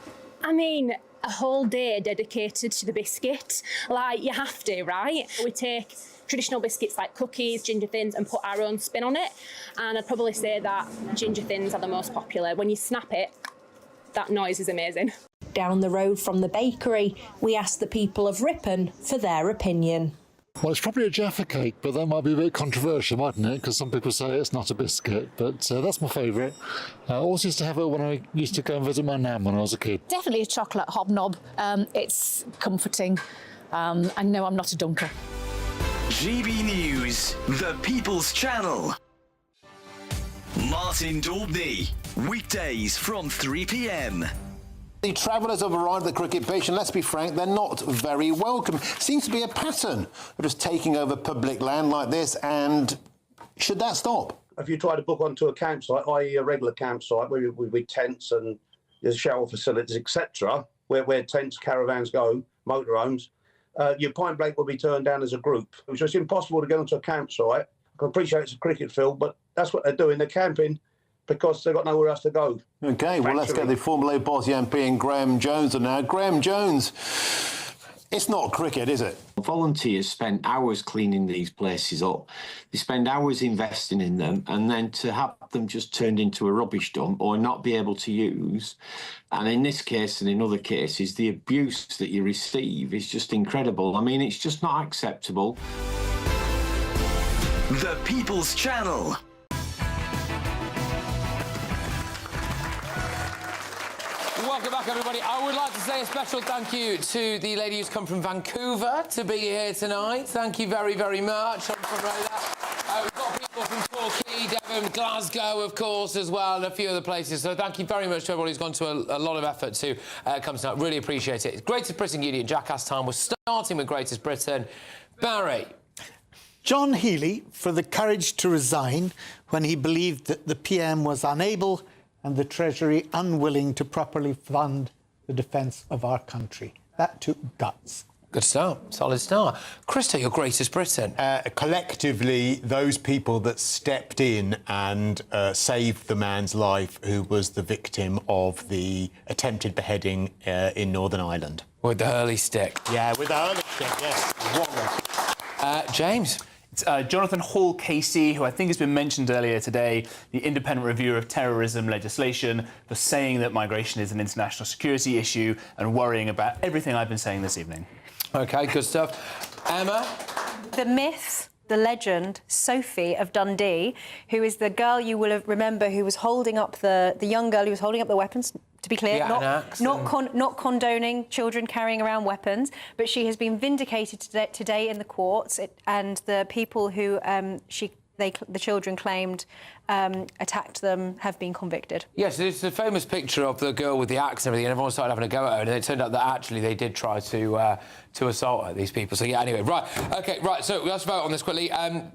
I mean, a whole day dedicated to the biscuit. Like, you have to, right? We take traditional biscuits like cookies, ginger thins, and put our own spin on it. And I'd probably say that ginger thins are the most popular. When you snap it, that noise is amazing. Down the road from the bakery, we asked the people of Ripon for their opinion. Well, it's probably a Jaffa cake, but that might be a bit controversial, mightn't it? Because some people say it's not a biscuit, but that's my favourite. I always used to have it when I used to go and visit my nan when I was a kid. Definitely a chocolate hobnob. It's comforting. And no, I'm not a dunker. GB News, the People's Channel. Martin Daubney, weekdays from 3 p.m. The travellers have arrived at the cricket pitch, and let's be frank, they're not very welcome. Seems to be a pattern of just taking over public land like this, and should that stop? If you try to book onto a campsite, i.e. a regular campsite, with tents and there's shower facilities, etc., where tents, caravans go, motorhomes, your point blank will be turned down as a group. It's just impossible to get onto a campsite. I can appreciate it's a cricket field, but that's what they're doing. They're camping because they've got nowhere else to go. OK, well, let's get the Formula A boss MP and Graham Jones on now. Graham Jones, it's not cricket, is it? Volunteers spend hours cleaning these places up. They spend hours investing in them, and then to have them just turned into a rubbish dump or not be able to use, and in this case and in other cases, the abuse that you receive is just incredible. I mean, it's just not acceptable. The People's Channel. Welcome back, everybody. I would like to say a special thank you to the lady who's come from Vancouver to be here tonight. Thank you very, very much. I'm from we've got people from Torquay, Devon, Glasgow, of course, as well, and a few other places. So thank you very much to everybody who's gone to a lot of effort to come tonight. Really appreciate it. Greatest Britain Union, Jackass time. We're starting with Greatest Britain. Barry. John Healey for the courage to resign when he believed that the PM was unable and the Treasury unwilling to properly fund the defence of our country. That took guts. Good start. Solid start. Christo, your Greatest Britain. Collectively, those people that stepped in and saved the man's life who was the victim of the attempted beheading in Northern Ireland. With the hurley stick. Yeah, with the hurley stick, yes. James. It's Jonathan Hall Casey, who I think has been mentioned earlier today, the independent reviewer of terrorism legislation, for saying that migration is an international security issue and worrying about everything I've been saying this evening. OK, good stuff. Emma? The myth, the legend, Sophie of Dundee, who is the girl you will remember who was holding up the young girl who was holding up the weapons. To be clear, Yeah, not condoning children carrying around weapons, but she has been vindicated today in the courts, and the people who the children claimed attacked them have been convicted. Yes, it's a famous picture of the girl with the axe and everything, and everyone started having a go at her, and it turned out that actually they did try to assault her, these people. So, yeah, anyway, right. OK, right, so let's vote on this quickly.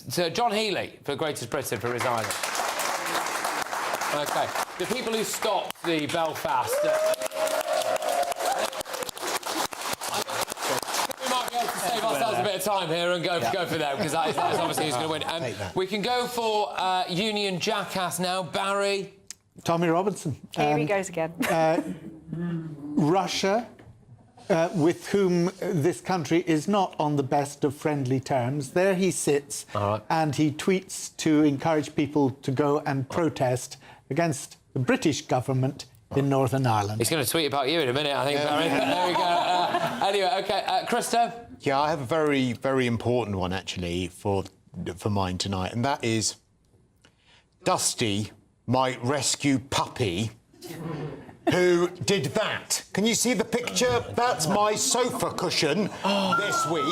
So John Healey for Greatest Britain for resigning. OK. The people who stopped the Belfast... we might be able to save ourselves a bit of time here and go for them, because that is obviously who's going to win. We can go for Union Jackass now. Barry? Tommy Robinson. Here he goes again. Russia, with whom this country is not on the best of friendly terms. There he sits and he tweets to encourage people to go and protest against the British government in Northern Ireland. He's going to tweet about you in a minute, I think. There we go. Anyway, OK, Christo? Yeah, I have a very, very important one, actually, for mine tonight, and that is Dusty, my rescue puppy, who did that. Can you see the picture? That's my sofa cushion this week.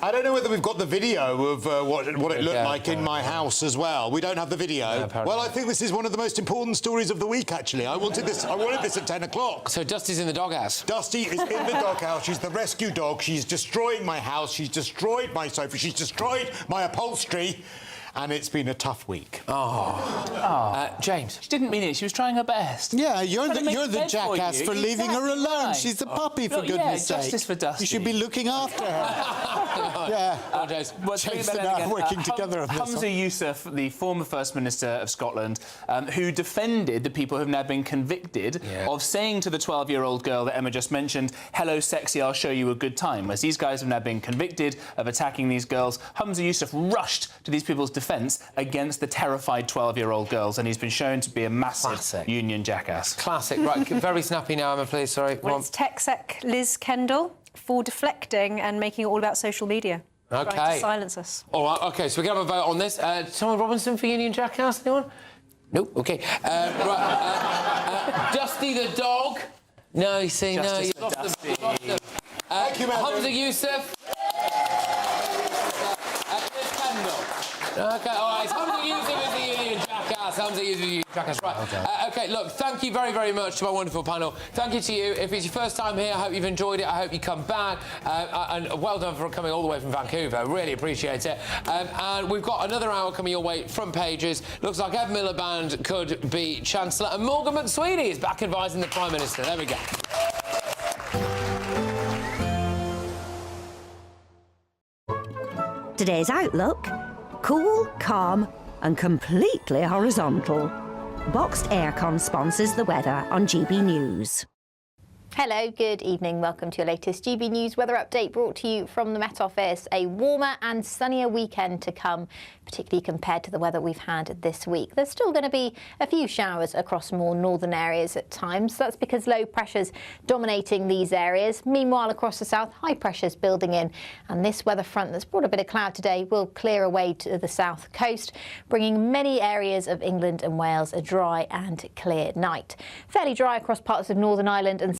I don't know whether we've got the video of what it looked like in my house as well. We don't have the video. Well, I think this is one of the most important stories of the week, actually. I wanted this at 10 o'clock. So Dusty's in the doghouse? Dusty is in the doghouse. She's the rescue dog. She's destroying my house. She's destroyed my sofa. She's destroyed my upholstery. And it's been a tough week. James? She didn't mean it. She was trying her best. Yeah, you're the jackass for leaving her alone. Right. She's a puppy, for goodness sake. Justice for Dusty. You should be looking after her. James and I are working together on this. Humza Yousaf, the former First Minister of Scotland, who defended the people who have now been convicted of saying to the 12-year-old girl that Emma just mentioned, "Hello, sexy, I'll show you a good time." Whereas these guys have now been convicted of attacking these girls. Humza Yousaf rushed to these people's defence against the terrified 12-year-old girls, and he's been shown to be a massive union jackass. Classic. Right, very snappy now, Emma, please. Sorry. Well, it's tech sec Liz Kendall for deflecting and making it all about social media. OK. Trying to silence us. All right, OK, so we can have a vote on this. Tom Robinson for union jackass, anyone? Nope, OK. Dusty the dog? No, you see, Justice no. for Dusty. Thank you, Humza Yousaf? OK, all right. Humza Yousaf is the union jackass. Humza Yousaf is the union jackass. Right. OK, look, thank you very, very much to my wonderful panel. Thank you to you. If it's your first time here, I hope you've enjoyed it. I hope you come back. And well done for coming all the way from Vancouver. Really appreciate it. And we've got another hour coming your way from Pages. Looks like Ed Miliband could be Chancellor. And Morgan McSweeney is back advising the Prime Minister. There we go. Today's Outlook: cool, calm and completely horizontal. Boxed Aircon sponsors the weather on GB News. Hello, good evening. Welcome to your latest GB News weather update, brought to you from the Met Office. A warmer and sunnier weekend to come, particularly compared to the weather we've had this week. There's still going to be a few showers across more northern areas at times. That's because low pressure's dominating these areas. Meanwhile, across the south, high pressure's building in. And this weather front that's brought a bit of cloud today will clear away to the south coast, bringing many areas of England and Wales a dry and clear night. Fairly dry across parts of Northern Ireland and